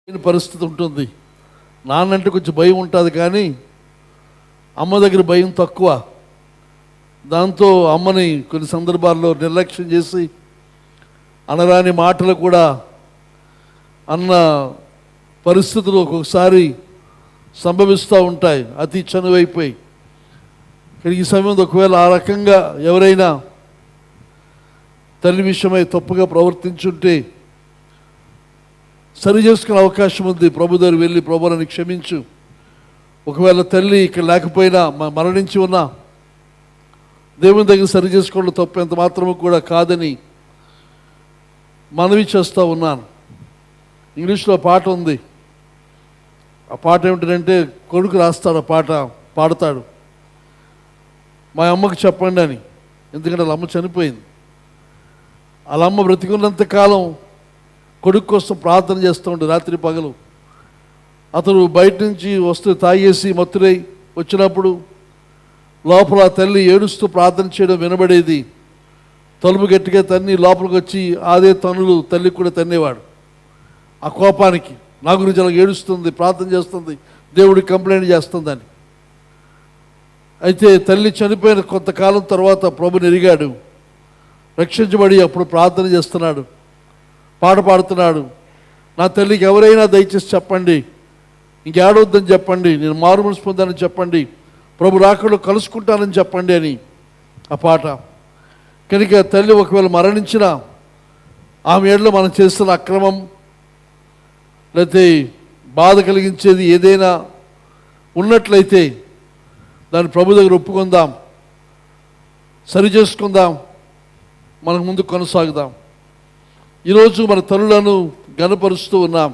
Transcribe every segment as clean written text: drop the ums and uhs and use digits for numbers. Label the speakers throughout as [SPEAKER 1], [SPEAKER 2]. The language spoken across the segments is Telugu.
[SPEAKER 1] పరిస్థితి ఉంటుంది. నాన్నంటే కొంచెం భయం ఉంటుంది, కానీ అమ్మ దగ్గర భయం తక్కువ. దాంతో అమ్మని కొన్ని సందర్భాల్లో నిర్లక్ష్యం చేసి అనరాని మాటలు కూడా అన్న పరిస్థితులు ఒక్కొక్కసారి సంభవిస్తూ ఉంటాయి, అతి చనువైపోయి. ఈ సమయంలో ఒకవేళ ఆ రకంగా ఎవరైనా తల్లి విషయమై తప్పుగా ప్రవర్తించుంటే సరి చేసుకునే అవకాశం ఉంది. ప్రభు దగ్గర వెళ్ళి, ప్రభు నన్ను క్షమించు, ఒకవేళ తల్లి ఇక్కడ లేకపోయినా మరణించి ఉన్నా దేవుని దగ్గర సరి చేసుకోవడం తప్పు ఎంత మాత్రము కూడా కాదని మనవి చేస్తూ ఉన్నాను. ఇంగ్లీష్లో పాట ఉంది. ఆ పాట ఏమిటంటే, కొడుకు రాస్తాడు, ఆ పాట పాడతాడు, మా అమ్మకు చెప్పండి అని. ఎందుకంటే వాళ్ళ అమ్మ చనిపోయింది. వాళ్ళ అమ్మ బ్రతికున్నంతకాలం కొడుకు కోసం ప్రార్థన చేస్తూ ఉండే రాత్రి పగలు. అతను బయట నుంచి వస్తూ తాగేసి మత్తురై వచ్చినప్పుడు లోపల తల్లి ఏడుస్తూ ప్రార్థన చేయడం వినబడేది. తలుపు గట్టిగా తన్ని లోపలికి వచ్చి అదే తన్నులు తల్లి కూడా తన్నేవాడు. ఆ కోపానికి నా గురించి అలా ఏడుస్తుంది, ప్రార్థన చేస్తుంది, దేవుడికి కంప్లైంట్ చేస్తుందని. అయితే తల్లి చనిపోయిన కొంతకాలం తర్వాత ప్రభుని ఎరిగాడు, రక్షించబడి అప్పుడు ప్రార్థన చేస్తున్నాడు, పాట పాడుతున్నాడు. నా తల్లికి ఎవరైనా దయచేసి చెప్పండి, ఇంకేడవద్దని చెప్పండి, నేను మారు మనసు పొందానని చెప్పండి, ప్రభు రాకడలో కలుసుకుంటానని చెప్పండి అని ఆ పాట. కనుక తల్లి ఒకవేళ మరణించినా ఆమె ఏళ్ళలో మనం చేస్తున్న అక్రమం లేకపోతే బాధ కలిగించేది ఏదైనా ఉన్నట్లయితే దాన్ని ప్రభు దగ్గర ఒప్పుకుందాం, సరి చేసుకుందాం, మనకు ముందు కొనసాగుదాం. ఈరోజు మన తల్లులను ఘనపరుస్తూ ఉన్నాం,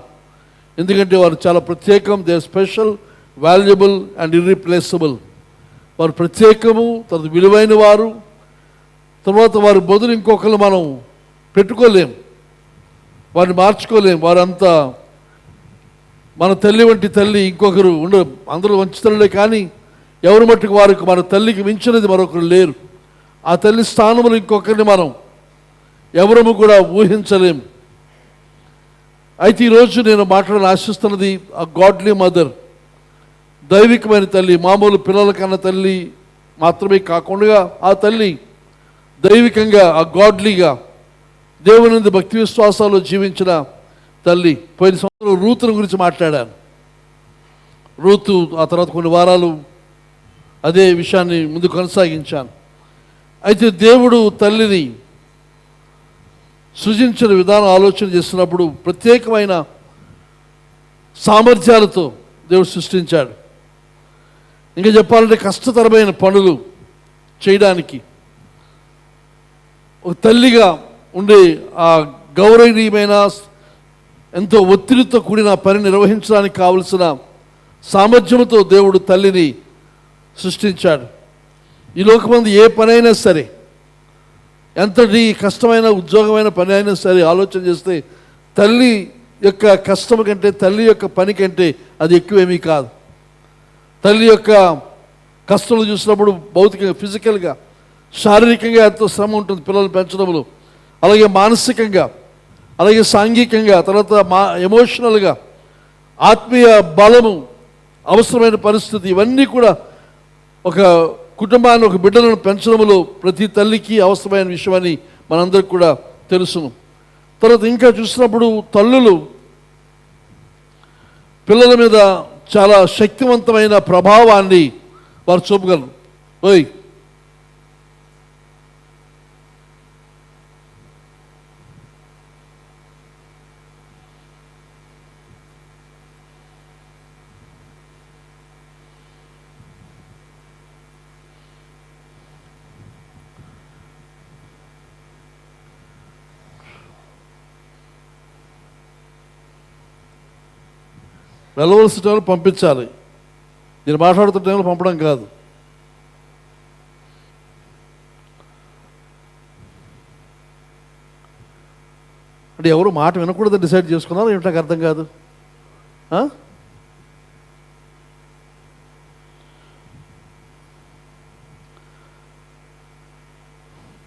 [SPEAKER 1] ఎందుకంటే వారు చాలా ప్రత్యేకం. They are special, valuable and irreplaceable. వారు ప్రత్యేకము, తర్వాత విలువైన వారు. తర్వాత వారి బదులు ఇంకొకరు మనం పెట్టుకోలేం, వారిని మార్చుకోలేం. వారంతా మన తల్లి వంటి తల్లి ఇంకొకరు ఉండరు. అందరూ మంచి తల్లులే, కానీ ఎవరి మట్టుకు వారికి మన తల్లికి మించినది మరొకరు లేరు. ఆ తల్లి స్థానంలో ఇంకొకరిని మనం ఎవరము కూడా ఊహించలేం. అయితే ఈరోజు నేను మాట్లాడాలని ఆశిస్తున్నది ఆ గాడ్లీ మదర్, దైవికమైన తల్లి. మామూలు పిల్లల కన్నా తల్లి మాత్రమే కాకుండా ఆ తల్లి దైవికంగా, ఆ గాడ్లీగా, దేవుని నుండి భక్తి విశ్వాసాలు జీవించిన తల్లి. పోయిన సంవత్సరం రూతుని గురించి మాట్లాడాను. రూతు ఆ తర్వాత కొన్ని వారాలు అదే విషయాన్ని ముందు కొనసాగించాను. అయితే దేవుడు తల్లిని సృజించిన విధానం ఆలోచన చేస్తున్నప్పుడు ప్రత్యేకమైన సామర్థ్యాలతో దేవుడు సృష్టించాడు. ఇంకా చెప్పాలంటే కష్టతరమైన పనులు చేయడానికి ఒక తల్లిగా ఉండే ఆ గౌరవనీయమైన, ఎంతో ఒత్తిడితో కూడిన పని నిర్వహించడానికి కావలసిన సామర్థ్యంతో దేవుడు తల్లిని సృష్టించాడు. ఈ లోకమందు ఏ పనైనా సరే, ఎంతటి కష్టమైన ఉద్యోగమైన పని అయినా సరే ఆలోచన చేస్తే తల్లి యొక్క కష్టం కంటే, తల్లి యొక్క పని కంటే అది ఎక్కువేమీ కాదు. తల్లి యొక్క కష్టం చూసినప్పుడు భౌతికంగా, ఫిజికల్గా, శారీరకంగా ఎంతో శ్రమ ఉంటుంది పిల్లలు పెంచడంలో, అలాగే మానసికంగా, అలాగే సాంఘికంగా, తర్వాత ఎమోషనల్గా, ఆత్మీయ బలము, అవసరమైన పరిస్థితి, ఇవన్నీ కూడా ఒక కుటుంబాన్ని, ఒక బిడ్డలను పెంచడంలో ప్రతి తల్లికి అవసరమైన విషయమని మనందరికి కూడా తెలుసును. తర్వాత ఇంకా చూసినప్పుడు తల్లులు పిల్లల మీద చాలా శక్తివంతమైన ప్రభావాన్ని వారు చూపగలరు. ఓయ్ వెళ్ళవలసిన టైంలో పంపించాలి. నేను మాట్లాడుతున్న టైంలో పంపడం కాదు. అంటే ఎవరు మాట వినకూడదని డిసైడ్ చేసుకున్నారో ఏమిటో నాకు అర్థం కాదు.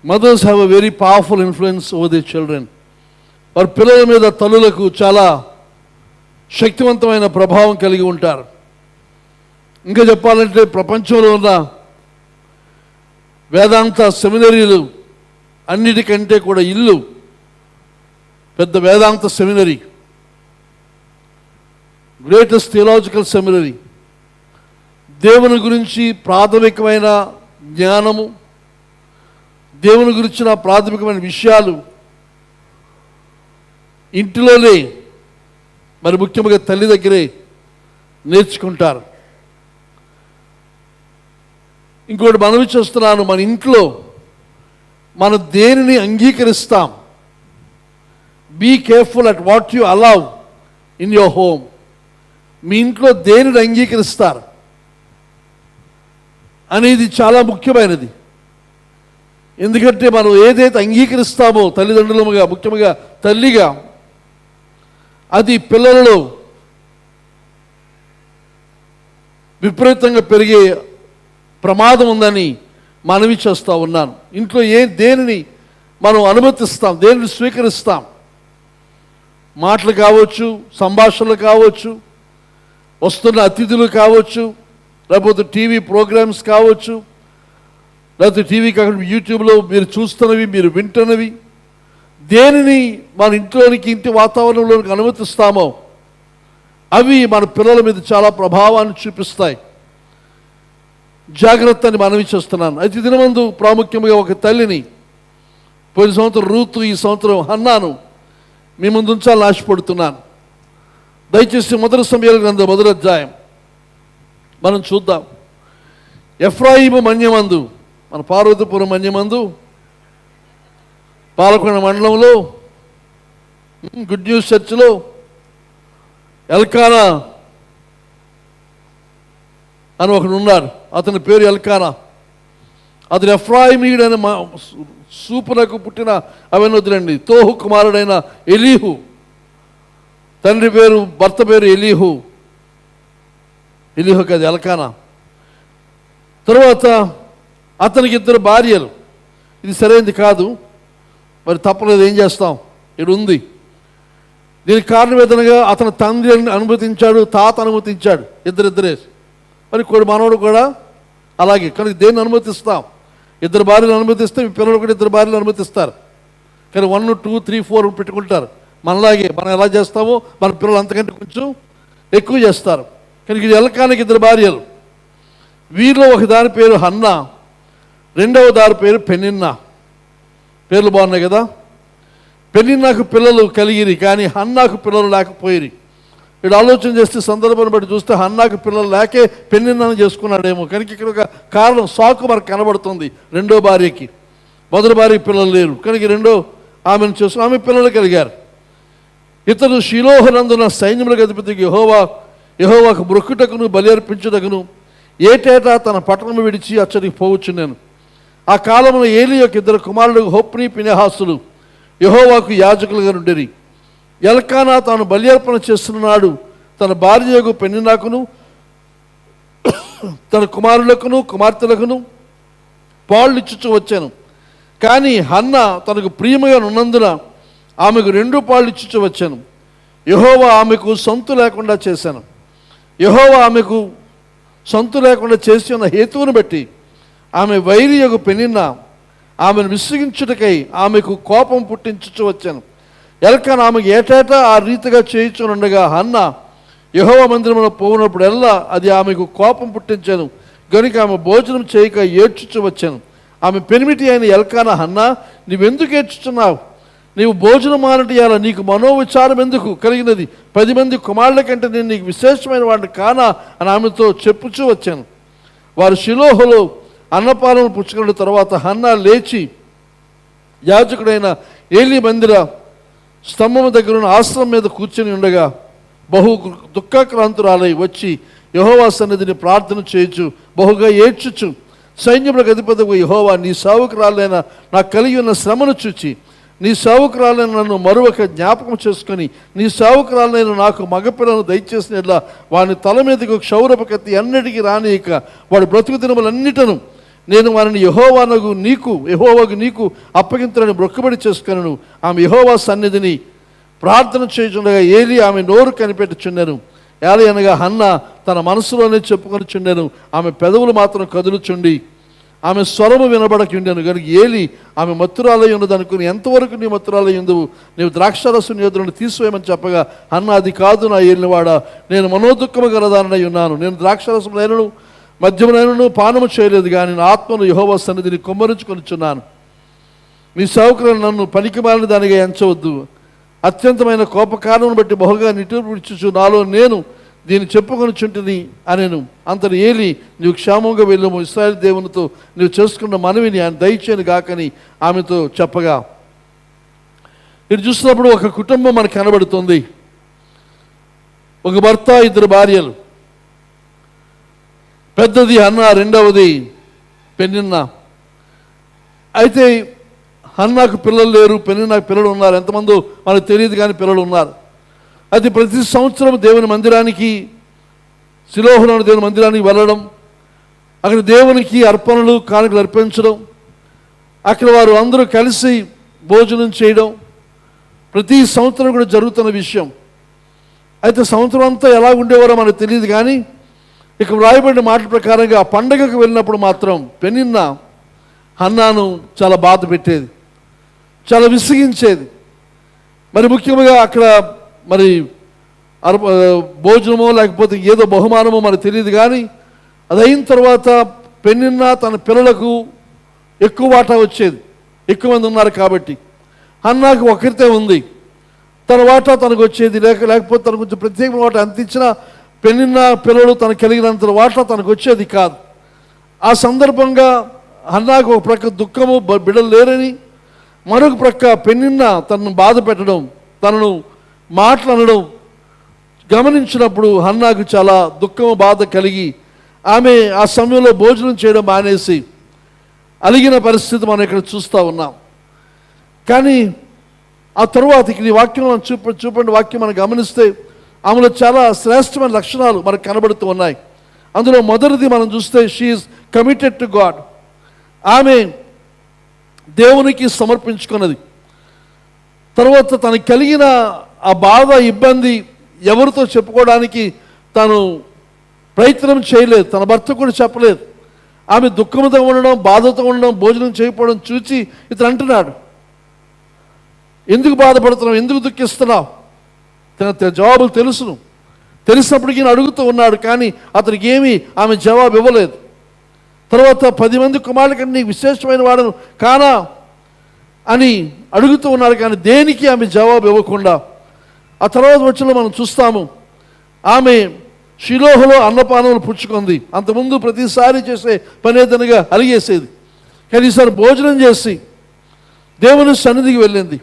[SPEAKER 1] Mothers have a very powerful influence over their children. వారి పిల్లల మీద తల్లులకు చాలా శక్తివంతమైన ప్రభావం కలిగి ఉంటారు. ఇంకా చెప్పాలంటే ప్రపంచంలో ఉన్న వేదాంత సెమినరీలు అన్నిటికంటే కూడా ఇల్లు పెద్ద వేదాంత సెమినరీ, గ్రేటెస్ట్ థియలాజికల్ సెమినరీ. దేవుని గురించి ప్రాథమికమైన జ్ఞానము, దేవుని గురించిన ప్రాథమికమైన విషయాలు ఇంటిలోనే, మరి ముఖ్యంగా తల్లి దగ్గరే నేర్చుకుంటారు. ఇంకోటి మనవి చేస్తున్నాను, మన ఇంట్లో మనం దేనిని అంగీకరిస్తాం. Be careful at what you allow in your home. మీ ఇంట్లో దేనిని అంగీకరిస్తారు అనేది చాలా ముఖ్యమైనది. ఎందుకంటే మనం ఏదైతే అంగీకరిస్తామో తల్లిదండ్రులుగా, ముఖ్యంగా తల్లిగా, అది పిల్లలలో విపరీతంగా పెరిగే ప్రమాదం ఉందని మనవి చేస్తూ ఉన్నాను. ఇంట్లో దేనిని మనం అనుమతిస్తాం, దేనిని స్వీకరిస్తాం, మాటలు కావచ్చు, సంభాషణలు కావచ్చు, వస్తున్న అతిథులు కావచ్చు, లేకపోతే టీవీ ప్రోగ్రామ్స్ కావచ్చు, లేకపోతే టీవీ కాకుండా యూట్యూబ్లో మీరు చూస్తున్నవి, మీరు వింటున్నవి, దేనిని మన ఇంట్లోనికి, ఇంటి వాతావరణంలోనికి అనుమతిస్తామో అవి మన పిల్లల మీద చాలా ప్రభావాన్ని చూపిస్తాయి. జాగ్రత్త అని మనవి చేస్తున్నాను. అయితే దినమందు ప్రాముఖ్యంగా ఒక తల్లిని, పోయిన సంవత్సరం రూతు, ఈ సంవత్సరం హన్నాను మీ ముందు ఉంచాలని ఆశపడుతున్నాను. దయచేసి మొదటి సమయాల గ్రంథం 1వ అధ్యాయం మనం చూద్దాం. ఎఫ్రాయిము మన్యమందు, మన పార్వతీపురం మన్యమందు, పాలకొండ మండలంలో గుడ్ న్యూస్ చర్చిలో ఎల్కానా అని ఒకడు ఉన్నాడు. అతని పేరు ఎల్కానా. అతను ఎఫ్రాయిమీయుడైన సూపునకు పుట్టిన అవనొద్దులండి తోహు కుమారుడైన ఎలీహు. తండ్రి పేరు, భర్త పేరు ఎలీహు. ఎలీహు కాదు, ఎల్కానా. తరువాత అతనికి 2 భార్యలు. ఇది సరైనది కాదు, మరి తప్పలేదు, ఏం చేస్తాం, ఇది ఉంది. దీనికి కారణం ఏదనగా అతని తండ్రి అనుమతించాడు, తాత అనుమతించాడు, ఇద్దరే. మరి కొడు మనవడు కూడా అలాగే. కనుక దేన్ని అనుమతిస్తాం? 2 భార్యలు అనుమతిస్తే మీ పిల్లలు కూడా 2 భార్యలు అనుమతిస్తారు. కానీ 1, 2, 3, 4 పెట్టుకుంటారు. మనలాగే మనం ఎలా చేస్తామో మన పిల్లలు అంతకంటే కొంచెం ఎక్కువ చేస్తారు. కనుక ఇది ఎల్కానాకి 2 భార్యలు. వీరిలో ఒక దాని పేరు హన్నా, రెండవ దాని పేరు పెనిన్నా. పేర్లు బాగున్నాయి కదా. పెనిన్నాకు పిల్లలు కలిగిరి, కానీ హన్నాకు పిల్లలు లేకపోయిరి. వీడు ఆలోచన చేస్తే సందర్భాన్ని బట్టి చూస్తే హన్నాకు పిల్లలు లేకే పెనిన్నాను చేసుకున్నాడేమో. కనుక ఇక్కడ ఒక కారణం, సాకు మనకు కనబడుతుంది. రెండో భార్యకి, మొదటి భార్యకి పిల్లలు లేరు, కనుక రెండో ఆమెను చేసుకుని ఆమె పిల్లలు కలిగారు. ఇతడు షిలోహునందున సైన్యములకు అధిపతికి యెహోవాకు మొక్కుటకును బలి అర్పించుటకును ఏటేటా తన పట్టణము విడిచి అచ్చడికి పోవచ్చున్నాను. ఆ కాలంలో ఏలి యొక్క 2 కుమారుడు హొప్ని, ఫినెహాసులు యెహోవాకు యాజకులుగా నుండిరి. ఎల్కానా తాను బలి అర్పణ చేస్తున్నాడు తన భార్యకు పెనిన్నాకును తన కుమారులకును కుమార్తెలకును పాళ్ళు ఇచ్చుచూ వచ్చాను. కానీ హన్నా తనకు ప్రియముగా ఉన్నందున ఆమెకు 2 పాళ్ళు ఇచ్చుచూ వచ్చాను. యెహోవా ఆమెకు సొంతు లేకుండా చేశాను. యెహోవా ఆమెకు సొంతు లేకుండా చేసి ఉన్న హేతువును బట్టి ఆమె వైరియగు పెనిన్నా ఆమెను విసిగించుటకై ఆమెకు కోపం పుట్టించుచూ వచ్చాను. ఎల్కానా ఆమెకు ఏటేటా ఆ రీతిగా చేయించునుండగా హన్నా యెహోవా మందిరములో పోవునప్పుడల్లా అది ఆమెకు కోపం పుట్టించాను. గనుక ఆమె భోజనం చేయక ఏడ్చుచూ వచ్చాను. ఆమె పెనిమిటి అయిన ఎల్కానా, హన్నా, నీవెందుకు ఏడ్చుచున్నావు? నీవు భోజనం మానటియాల నీకు మనోవిచారం ఎందుకు కలిగినది? 10 మంది కుమారుల కంటే నేను నీకు విశేషమైన వాడిని కానా అని ఆమెతో చెప్పుచూ వచ్చాను. వారు షిలోహులో అన్నపాలను పుచ్చుకున్న తర్వాత హన్నా లేచి యాజకుడైన ఏలీ మందిర స్తంభము దగ్గర ఉన్న ఆశ్రమం మీద కూర్చొని ఉండగా బహు దుఃఖాక్రాంతురాలై వచ్చి యెహోవా సన్నిధిని ప్రార్థన చేయొచ్చు, బహుగా ఏడ్చుచు, సైన్యములకు అధిపతిగా యెహోవా, నీ సేవకురాలైన నాకు కలిగి ఉన్న శ్రమను చూచి నీ సేవకురాలైన నన్ను మరొక జ్ఞాపకం చేసుకొని నీ సేవకురాలైన నాకు మగపిల్లను దయచేసినట్లా వాని తల మీదకు క్షౌరపు కత్తి అన్నిటికీ రానియక వాడి బ్రతుకు దినములన్నిటను నేను వారిని యెహోవాకు నీకు అప్పగింతులని మొక్కుబడి చేసుకొనను. ఆమె యెహోవా సన్నిధిని ప్రార్థన చేయుచుండగా ఏలీ ఆమె నోరు కనిపెట్టుచుండెను. ఏలి అనగా హన్న తన మనసులోనే చెప్పుకొనిచుండెను, ఆమె పెదవులు మాత్రం కదులుచుండి ఆమె స్వరము వినబడకుండెను. కనుక ఏలి ఆమె మత్తురాలై ఉన్నదనుకుని, ఎంతవరకు నీ మత్తురాలై ఉందువు, నీవు ద్రాక్షారసం యోధులను తీసివేయమని చెప్పగా, అన్న అది కాదు నా ఏలినవాడా, నేను మనోదుఖము గలదానై ఉన్నాను. నేను ద్రాక్షారసం లేనను మద్యమునైనను పానము చేయలేదు, కానీ నా ఆత్మను యెహోవా సన్నిధిని కుమ్మరించుకొనిచున్నాను. నీ సేవకులను నన్ను పనికిమాలిన దానిగా ఎంచవద్దు. అత్యంతమైన కోపకారణను బట్టి బహుగా నిట్టూర్పుచ్చు నాలో నేను దీన్ని చెప్పుకొనిచుంటిని అనెను. అంతటి ఏలి, నీవు క్షేమంగా వెళ్ళము, ఇశ్రాయేలు దేవునితో నీవు చేసుకున్న మనవిని ఆయన దయచేయను గాకని ఆమెతో చెప్పగా, ఇది చూసినప్పుడు ఒక కుటుంబం మనకు కనబడుతుంది. ఒక భర్త, ఇద్దరు భార్యలు. పెద్దది హన్న, రెండవది పెనిన్నా. అయితే హన్నాకు పిల్లలు లేరు, పెనిన్నాకు పిల్లలు ఉన్నారు. ఎంతమందో మనకు తెలియదు, కానీ పిల్లలు ఉన్నారు. అది ప్రతి సంవత్సరం దేవుని మందిరానికి, శిలోహులోని దేవుని మందిరానికి వెళ్ళడం, అక్కడ దేవునికి అర్పణలు కానుకలు అర్పించడం, అక్కడ వారు అందరూ కలిసి భోజనం చేయడం ప్రతి సంవత్సరం కూడా జరుగుతున్న విషయం. అయితే సంవత్సరం అంతా ఎలా ఉండేవారో మనకు తెలియదు, కానీ ఇక వ్రాయబడిన మాటల ప్రకారంగా ఆ పండగకు వెళ్ళినప్పుడు మాత్రం పెనిన్న హన్నాను చాలా బాధ పెట్టేది, చాలా విసిగించేది. మరి ముఖ్యంగా అక్కడ మరి భోజనమో లేకపోతే ఏదో బహుమానమో మనకు తెలియదు, కానీ అది అయిన తర్వాత పెనిన్న తన పిల్లలకు ఎక్కువ వాటా వచ్చేది. ఎక్కువ మంది ఉన్నారు కాబట్టి. హన్నాకు ఒకరితే ఉంది, తన వాటా తనకు వచ్చేది. లేకపోతే తనకు కొంచెం ప్రత్యేకమైన వాటా అంత ఇచ్చినా పెనిన్న పిల్లలు తనకు కలిగినంత వాటా తనకు వచ్చేది కాదు. ఆ సందర్భంగా హన్నాకు ఒక ప్రక్క దుఃఖము, బిడ్డలు లేరని, మరొక ప్రక్క పెనిన్న తనను బాధ పెట్టడం, తనను మాట్లాడడం గమనించినప్పుడు హన్నాకు చాలా దుఃఖము, బాధ కలిగి ఆమె ఆ సమయంలో భోజనం చేయడం మానేసి అలిగిన పరిస్థితి మనం ఇక్కడ చూస్తూ ఉన్నాం. కానీ ఆ తరువాత ఇక్కడ ఈ వాక్యం చూపండి వాక్యం మనం గమనిస్తే ఆమెలో చాలా శ్రేష్టమైన లక్షణాలు మనకు కనబడుతూ ఉన్నాయి. అందులో మొదటిది మనం చూస్తే, she is committed to God. ఆమె దేవునికి సమర్పించుకున్నది. తర్వాత తనకు కలిగిన ఆ బాధ, ఇబ్బంది ఎవరితో చెప్పుకోవడానికి తను ప్రయత్నం చేయలేదు, తన భర్త కూడా చెప్పలేదు. ఆమె దుఃఖంతో ఉండడం, బాధతో ఉండడం, భోజనం చేయకపోవడం చూసి ఇతను అంటున్నాడు, ఎందుకు బాధపడుతున్నావు, ఎందుకు దుఃఖిస్తున్నావు? తన జవాబులు తెలిసినప్పటికీ అడుగుతూ ఉన్నాడు, కానీ అతనికి ఏమీ ఆమె జవాబు ఇవ్వలేదు. తర్వాత 10 మంది కుమారుల కంటే నీకు విశేషమైన వాడను కానా అని అడుగుతూ ఉన్నాడు, కానీ దేనికి ఆమె జవాబు ఇవ్వకుండా ఆ తర్వాత వచ్చిన మనం చూస్తాము, ఆమె షిలోహులో అన్నపానములు పుచ్చుకుంది. అంతకుముందు ప్రతిసారి చేసే పనేదనగా అలిగేసేది, కానీ ఈసారి భోజనం చేసి దేవుని సన్నిధికి వెళ్ళింది.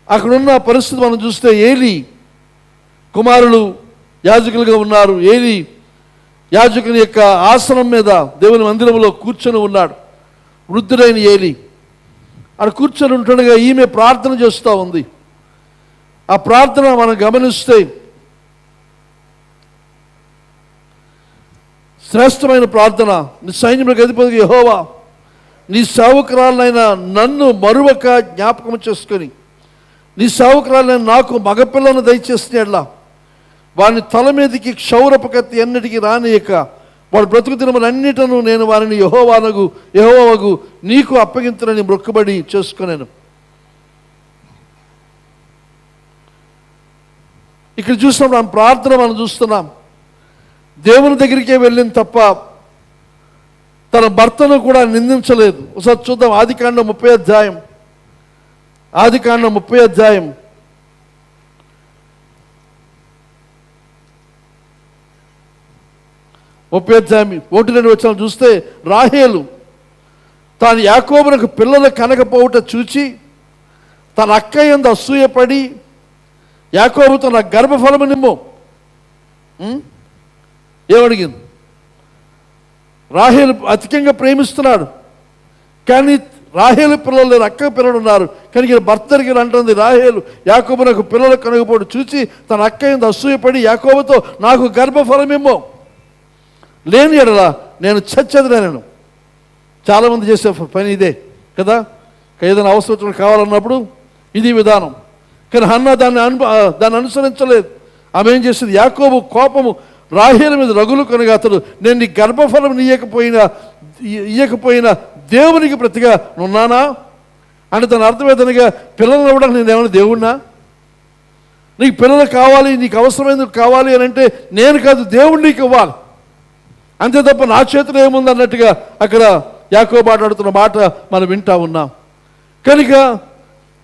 [SPEAKER 1] అక్కడున్న పరిస్థితి మనం చూస్తే, ఏలి కుమారులు యాజకులుగా ఉన్నారు. ఏలి యాజకుని యొక్క ఆసనం మీద దేవుని మందిరంలో కూర్చొని ఉన్నాడు. వృద్ధుడైన ఏలి అక్కడ కూర్చొని ఉంటుండగా ఈమె ప్రార్థన చేస్తూ ఉంది. ఆ ప్రార్థన మనం గమనిస్తే శ్రేష్టమైన ప్రార్థన. నీ సైన్యములకు అధిపతి యెహోవా, నీ సేవకురాలనైనా నన్ను మరువక జ్ఞాపకం చేసుకొని నీ సేవకురాలైన నాకు మగపిల్లను దయచేసినట్లా వారిని తల మీదకి క్షౌరపు కత్తి ఎన్నటికీ రానియక వాడు బ్రతుకు దినములన్నిటను నేను వారిని యెహోవాకు నీకు అప్పగింతునని మొక్కుబడి చేసుకున్నాను. ఇక్కడ చూసినప్పుడు ఆ ప్రార్థన మనం చూస్తున్నాం. దేవుని దగ్గరికే వెళ్ళింది తప్ప తన భర్తను కూడా నిందించలేదు. ఒకసారి చూద్దాం, ఆదికాండం 30వ అధ్యాయం. ఆదికాండం 30వ అధ్యాయం 1-2 వచనాలు చూస్తే, రాహేలు తాను యాకోబునకు పిల్లలు కనకపోవుట చూచి తన అక్క యందు అసూయపడి యాకోబుతో నా గర్భఫలము నిమ్ము ఏమడిగింది? రాహేలు అధికంగా ప్రేమిస్తున్నాడు, కానీ రాహేలు పిల్లలు లేరు, అక్క పిల్లలు ఉన్నారు. కానీ భర్త దగ్గర అంటుంది, రాహేలు యాకోబునకు పిల్లలు కనకపోవడం చూచి తన అక్క యందు అసూయపడి యాకోబుతో నాకు గర్భఫలమేమో లేని ఎడలా నేను చచ్చెదనను. చాలామంది చేసే పని ఇదే కదా. ఏదైనా అవసరం కావాలన్నప్పుడు ఇది విధానం. కానీ హన్నా దాన్ని అనుసరించలేదు. ఆమె ఏం చేసింది? యాకోబు కోపము రాహేలు మీద రగులు కొనగా అతడు, నేను నీ గర్భఫలం ఇయ్యకపోయినా దేవునికి ప్రతిగా ఉన్నానా అంటే తన అర్థమేదనగా పిల్లలు ఇవ్వడానికి నేనేమైనా దేవుడినా? నీకు పిల్లలు కావాలి, నీకు అవసరమైనది కావాలి అని అంటే నేను కాదు, దేవుడు నీకు ఇవ్వాలి, అంతే తప్ప నా చేతిలో ఏముంది అన్నట్టుగా అక్కడ యాకోబు మాట్లాడుతున్న మాట మనం వింటా ఉన్నాం. కనుక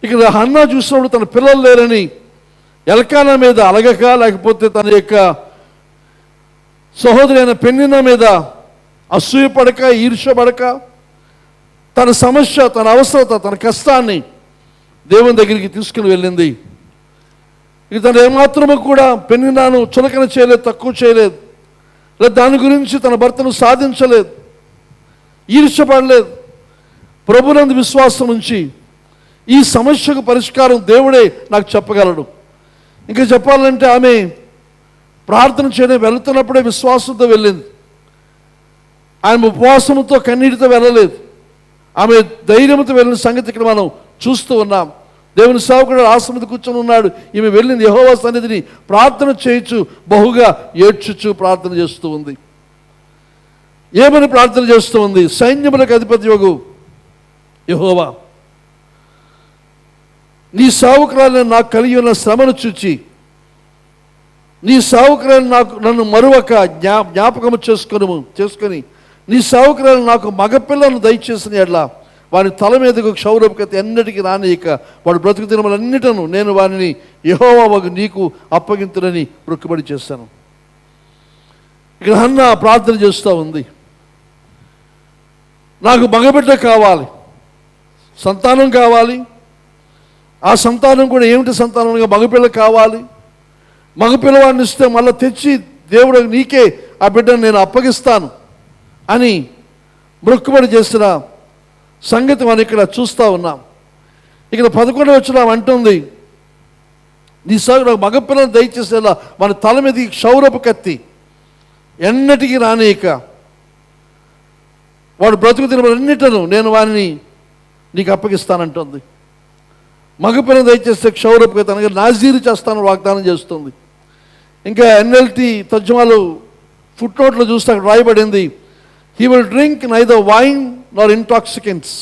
[SPEAKER 1] ఇక్కడ హన్నా చూసినప్పుడు తన పిల్లలు లేరని ఎల్కానా మీద అలగక, లేకపోతే తన యొక్క సహోదరి అయిన పెన్నిన్న మీద అసూయపడక, ఈర్ష్యపడక, తన సమస్య, తన అవసరత, తన కష్టాన్ని దేవుని దగ్గరికి తీసుకుని వెళ్ళింది. ఇక తను ఏమాత్రము కూడా పెన్నిన్నాను చులకన చేయలేదు, తక్కువ చేయలేదు, లేదా దాని గురించి తన భర్తను సాధించలేదు, ఈర్ష్యపడలేదు. ప్రభునందు విశ్వాసం నుంచి ఈ సమస్యకు పరిష్కారం దేవుడే నాకు చెప్పగలడు. ఇంకా చెప్పాలంటే ఆమె ప్రార్థన చేయడం వెళుతున్నప్పుడే విశ్వాసంతో వెళ్ళింది. ఆమె ఉపవాసంతో కన్నీటితో వెళ్ళలేదు, ఆమె ధైర్యంతో వెళ్ళిన సంగతి ఇక్కడ మనం చూస్తూ ఉన్నాం. దేవుని సేవకుడు ఆశ్రమం కూర్చొని ఉన్నాడు, ఈమె వెళ్ళింది యెహోవా సన్నిధిని ప్రార్థన చేయొచ్చు, బహుగా ఏడ్చుచు ప్రార్థన చేస్తూ ఉంది. ఏమని ప్రార్థన చేస్తూ ఉంది? సైన్యములకు అధిపతి యొగు యెహోవా, నీ సేవకురాలను నాకు కలిగి ఉన్న శ్రమను చూచి నీ సేవకురాలు నన్ను మరువక జ్ఞాపకము చేసుకొని నీ సేవకురాలు నాకు మగపిల్లను దయచేసిన ఎడ్లా వారి తల మీదకు క్షౌరపుకత ఎన్నటికీ రానియక వాడు బ్రతుకు దినములన్నిటను నేను వారిని యెహోవాకు నీకు అప్పగింతునని మొక్కుబడి చేస్తాను. ఇక్కడ హన్నా ప్రార్థన చేస్తూ ఉంది, నాకు మగబిడ్డ కావాలి, సంతానం కావాలి. ఆ సంతానం కూడా ఏమిటి సంతానంగా? మగపిల్ల కావాలి. మగపిల్లవాడిని ఇస్తే మళ్ళీ తెచ్చి దేవుడు నీకే ఆ బిడ్డను నేను అప్పగిస్తాను అని మొక్కుబడి చేసిన సంగతి మనం ఇక్కడ చూస్తూ ఉన్నాం. ఇక్కడ 11వ వచనం అంటుంది, నీ నాకు మగపిల్లను దయచేసేలా మన తల మీద క్షౌరపు కత్తి ఎన్నటికీ రానియక వాడు బ్రతుకు దినములన్నిటను నేను వారిని నీకు అప్పగిస్తానంటుంది. మగపిల్లను దయచేస్తే క్షౌరపు కత్తి అనగా నాజీరు చేస్తాను వాగ్దానం చేస్తుంది. ఇంకా ఎన్ఎల్టీ తర్జుమాలు ఫుట్ నోట్లో చూస్తే అక్కడ రాయబడింది, he will drink neither wine Nar intoxicants.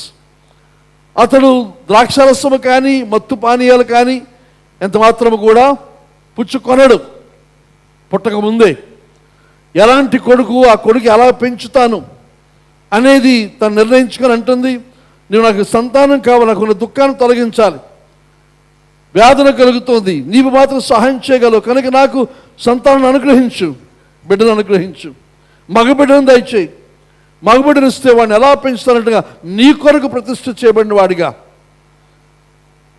[SPEAKER 1] అతడు ద్రాక్షరసము కానీ మత్తు పానీయాలు కానీ ఎంత మాత్రము కూడా పుచ్చుకొనడు. పుట్టక ముందే ఎలాంటి కొడుకు, ఆ కొడుకు ఎలా పెంచుతాను అనేది తను నిర్ణయించుకొని అంటుంది, నువ్వు నాకు సంతానం కావాలి, నాకున్న దుఃఖాన్ని తొలగించాలి, వేదన కలుగుతోంది, నీవు మాత్రం సహాయం చేయగలవు, కనుక నాకు సంతానం అనుగ్రహించు, బిడ్డను అనుగ్రహించు, మగబిడ్డను దయచేయి. మగబిడ్డను ఇస్తే వాడిని ఎలా పెంచుతానంటగా నీ కొరకు ప్రతిష్ఠ చేయబడిన వాడిగా,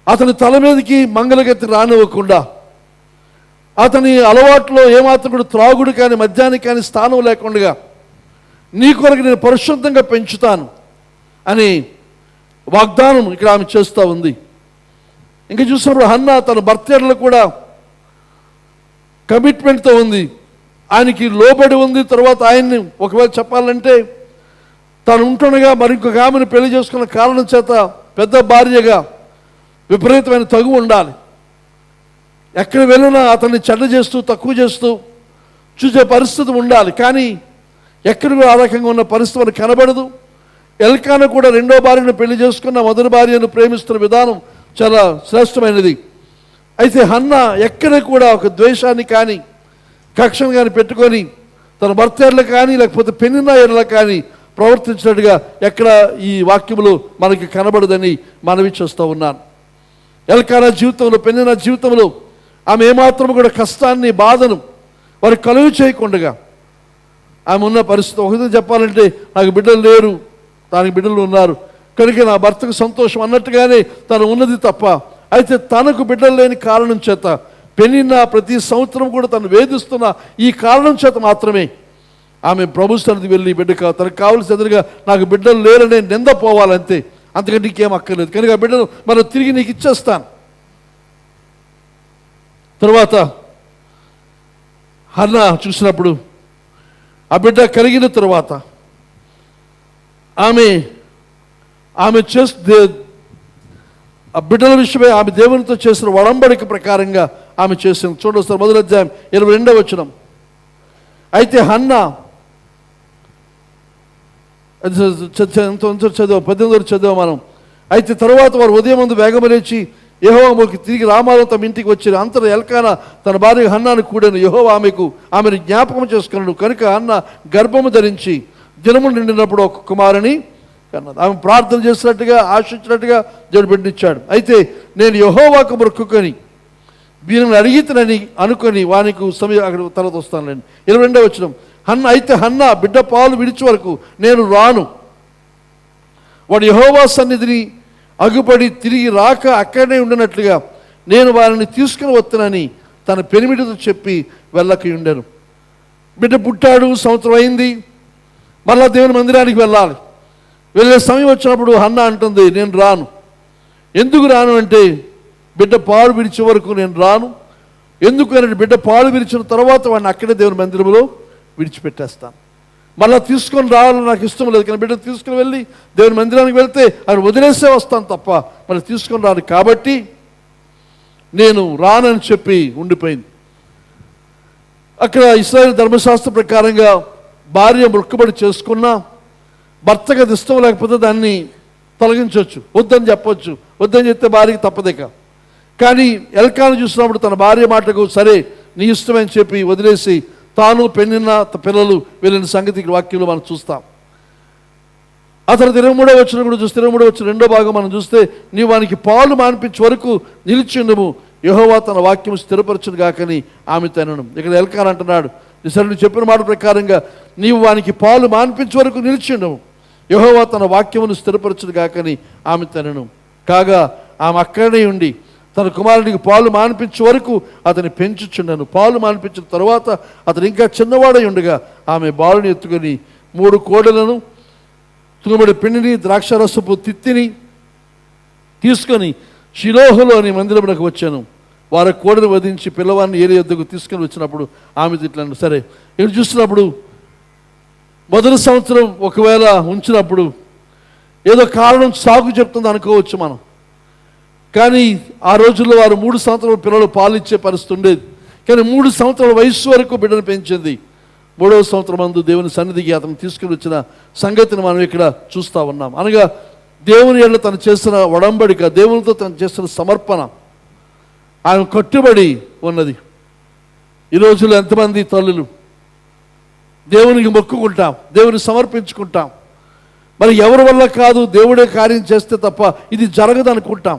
[SPEAKER 1] అతని తల మీదకి మంగళగతి రానివ్వకుండా, అతని అలవాట్లో ఏమాత్రం కూడా త్రాగుడు కానీ మద్యానికి కానీ స్థానం లేకుండా నీ కొరకు నేను పరిశుద్ధంగా పెంచుతాను అని వాగ్దానం ఇక్కడ ఆమె చేస్తూ ఉంది. ఇంకా చూసినప్పుడు హన్నా తన భర్తలు కూడా కమిట్మెంట్తో ఉంది, ఆయనకి లోబడి ఉంది. తర్వాత ఆయన్ని ఒకవేళ చెప్పాలంటే తను ఉంటుండగా మరింకొక ఆమెను పెళ్లి చేసుకున్న కారణం చేత పెద్ద భార్యగా విపరీతమైన తగు ఉండాలి. ఎక్కడ వెళ్ళినా అతన్ని చెడ్డ చేస్తూ తక్కువ చేస్తూ చూసే పరిస్థితి ఉండాలి. కానీ ఎక్కడ ఆ రకంగా ఉన్న పరిస్థితి మనకు కనబడదు. ఎల్కానా కూడా రెండో భార్యను పెళ్లి చేసుకున్న మొదటి భార్యను ప్రేమిస్తున్న విధానం చాలా శ్రేష్టమైనది. అయితే హన్నా ఎక్కడ కూడా ఒక ద్వేషాన్ని కానీ కక్షను కానీ పెట్టుకొని తన భర్తలు కానీ లేకపోతే పెన్నిన ఎడల కానీ ప్రవర్తించినట్టుగా ఎక్కడ ఈ వాక్యములు మనకి కనబడదని మనవి చేస్తూ ఉన్నాను. ఎల్కానా జీవితంలో, పెన్నిన జీవితంలో ఆమె ఏమాత్రం కూడా కష్టాన్ని, బాధను వారు కలుగు చేయకుండా ఆమె ఉన్న పరిస్థితి. ఒకటి చెప్పాలంటే నాకు బిడ్డలు లేరు, దానికి బిడ్డలు ఉన్నారు కనుక నా భర్తకు సంతోషం అన్నట్టుగానే తను ఉన్నది తప్ప, అయితే తనకు బిడ్డలు లేని కారణం చేత పెనిన్న ప్రతి సంవత్సరం కూడా తను వేధిస్తున్న ఈ కారణం చేత మాత్రమే ఆమె ప్రభు సన్నిధికి వెళ్ళి బిడ్డ తనకు కావలసిన ఎదురుగా నాకు బిడ్డలు లేరనే నింద పోవాలంతే, అంతకంటే నీకేం అక్కర్లేదు, కనుక ఆ బిడ్డను మనం తిరిగి నీకు ఇచ్చేస్తాను. తర్వాత హన్నా చూసినప్పుడు ఆ బిడ్డ కలిగిన తర్వాత ఆమె ఆ బిడ్డల విషయమై ఆమె దేవునితో చేసిన ఒడంబడిక ప్రకారంగా ఆమె చేసింది. చూడండి సార్, 1వ అధ్యాయం 22వ వచనం. అయితే హన్నా చదివా 18 చదివా మనం. అయితే తరువాత వారు ఉదయం ముందు వేగము లేచి యెహోవాకి తిరిగి రామాలో తమ ఇంటికి వచ్చారు. అంతలో ఎల్కానా తన భార్య హన్నాను కూడాను యెహోవా ఆమెను జ్ఞాపకం చేసుకున్నాడు కనుక హన్నా గర్భము ధరించి దినములు నిండినప్పుడు ఒక కుమారుని కన్నది. ఆమె ప్రార్థన చేసినట్టుగా ఆశించినట్టుగా దేవుడు బిడ్డనిచ్చాడు. అయితే నేను యెహోవాకు మొక్కుకొని వీరిని అడిగితనని అనుకొని వానికి సమయం అక్కడ తర్వాత వస్తానులేండి. 22వ వచనం. అయితే హన్నా బిడ్డ పాలు విడిచి వరకు నేను రాను, వాడు యెహోవా సన్నిధిని అగుపడి తిరిగి రాక అక్కడనే ఉండినట్లుగా నేను వారిని తీసుకుని వస్తానని తన పెనిమిటితో చెప్పి వెళ్ళక ఉండెను. బిడ్డ పుట్టాడు, సంవత్సరం అయింది, మళ్ళా దేవుని మందిరానికి వెళ్ళాలి. వెళ్ళే సమయం వచ్చినప్పుడు హన్నా అంటుంది, నేను రాను. ఎందుకు రాను అంటే, బిడ్డ పాలు విడిచే వరకు నేను రాను. ఎందుకు అంటే, బిడ్డ పాలు విడిచిన తర్వాత వాడిని అక్కడే దేవుని మందిరంలో విడిచిపెట్టేస్తాను. మళ్ళీ తీసుకొని రావాలని నాకు ఇష్టం లేదు, కానీ బిడ్డ తీసుకుని వెళ్ళి దేవుని మందిరానికి వెళ్తే ఆయన వదిలేసే వస్తాను తప్ప మళ్ళీ తీసుకొని రాను. కాబట్టి నేను రానని చెప్పి ఉండిపోయింది. అక్కడ ఇశ్రాయేలు ధర్మశాస్త్ర ప్రకారంగా భార్య మొక్కుబడి చేసుకున్నా భర్తకు అది ఇష్టం లేకపోతే దాన్ని తొలగించవచ్చు, వద్దని చెప్పొచ్చు. వద్దని చెప్తే భార్యకి తప్పదేక. కానీ ఎల్కాను చూసినప్పుడు తన భార్య మాటకు సరే నీ ఇష్టమని చెప్పి వదిలేసి తాను పెళ్ళిన పిల్లలు వెళ్ళిన సంగతి వాక్యంలో మనం చూస్తాం. ఆ తర్వాత 23వ వచనం కూడా చూస్తే 23వ వచనం 2వ భాగం మనం చూస్తే నీవు వానికి పాలు మాన్పించే వరకు నిలిచిండము, యెహోవా తన వాక్యం స్థిరపరచును గాకని ఆమె తనను. ఇక్కడ ఎల్కాను అంటున్నాడు, సరే నువ్వు చెప్పిన మాట ప్రకారంగా నీవు వానికి పాలు మాన్పించే వరకు నిలిచిండము, యెహోవా తన వాక్యమును స్థిరపరచును గాకని ఆమె తనను. కాగా ఆమె అక్కడనే ఉండి తన కుమారుడికి పాలు మాన్పించే వరకు అతని పెంచుచుండను. పాలు మాన్పించిన తర్వాత అతను ఇంకా చిన్నవాడై ఉండగా ఆమె బాలుని ఎత్తుకొని 3 కోడెలను తుమ్మడి పిండిని ద్రాక్షరసపు తిత్తిని తీసుకొని షిలోహులోని మందిరమునకు వచ్చాను. వారి కోడను వధించి పిల్లవాడిని ఏలి యొద్దకు తీసుకొని వచ్చినప్పుడు ఆమె తిట్లను. సరే ఇక్కడ చూసినప్పుడు మొదటి సంవత్సరం ఒకవేళ ఉంచినప్పుడు ఏదో కారణం సాగు చెప్తుంది అనుకోవచ్చు మనం. కానీ ఆ రోజుల్లో వారు 3 సంవత్సరాల పిల్లలు పాలిచ్చే పరిస్థితి ఉండేది. కానీ 3 సంవత్సరాల వయస్సు వరకు బిడ్డను పెంచింది. 3వ సంవత్సరం మందు దేవుని సన్నిధికి అతను తీసుకుని వచ్చిన సంగతిని మనం ఇక్కడ చూస్తూ ఉన్నాం. అనగా దేవుని ఎడల తను చేసిన ఒడంబడిక, దేవునితో తను చేసిన సమర్పణ, ఆయన కట్టుబడి ఉన్నది. ఈ రోజుల్లో ఎంతమంది తల్లులు దేవునికి మొక్కుకుంటాం, దేవుని సమర్పించుకుంటాం, మరి ఎవరి వల్ల కాదు దేవుడే కార్యం చేస్తే తప్ప ఇది జరగదు అనుకుంటాం.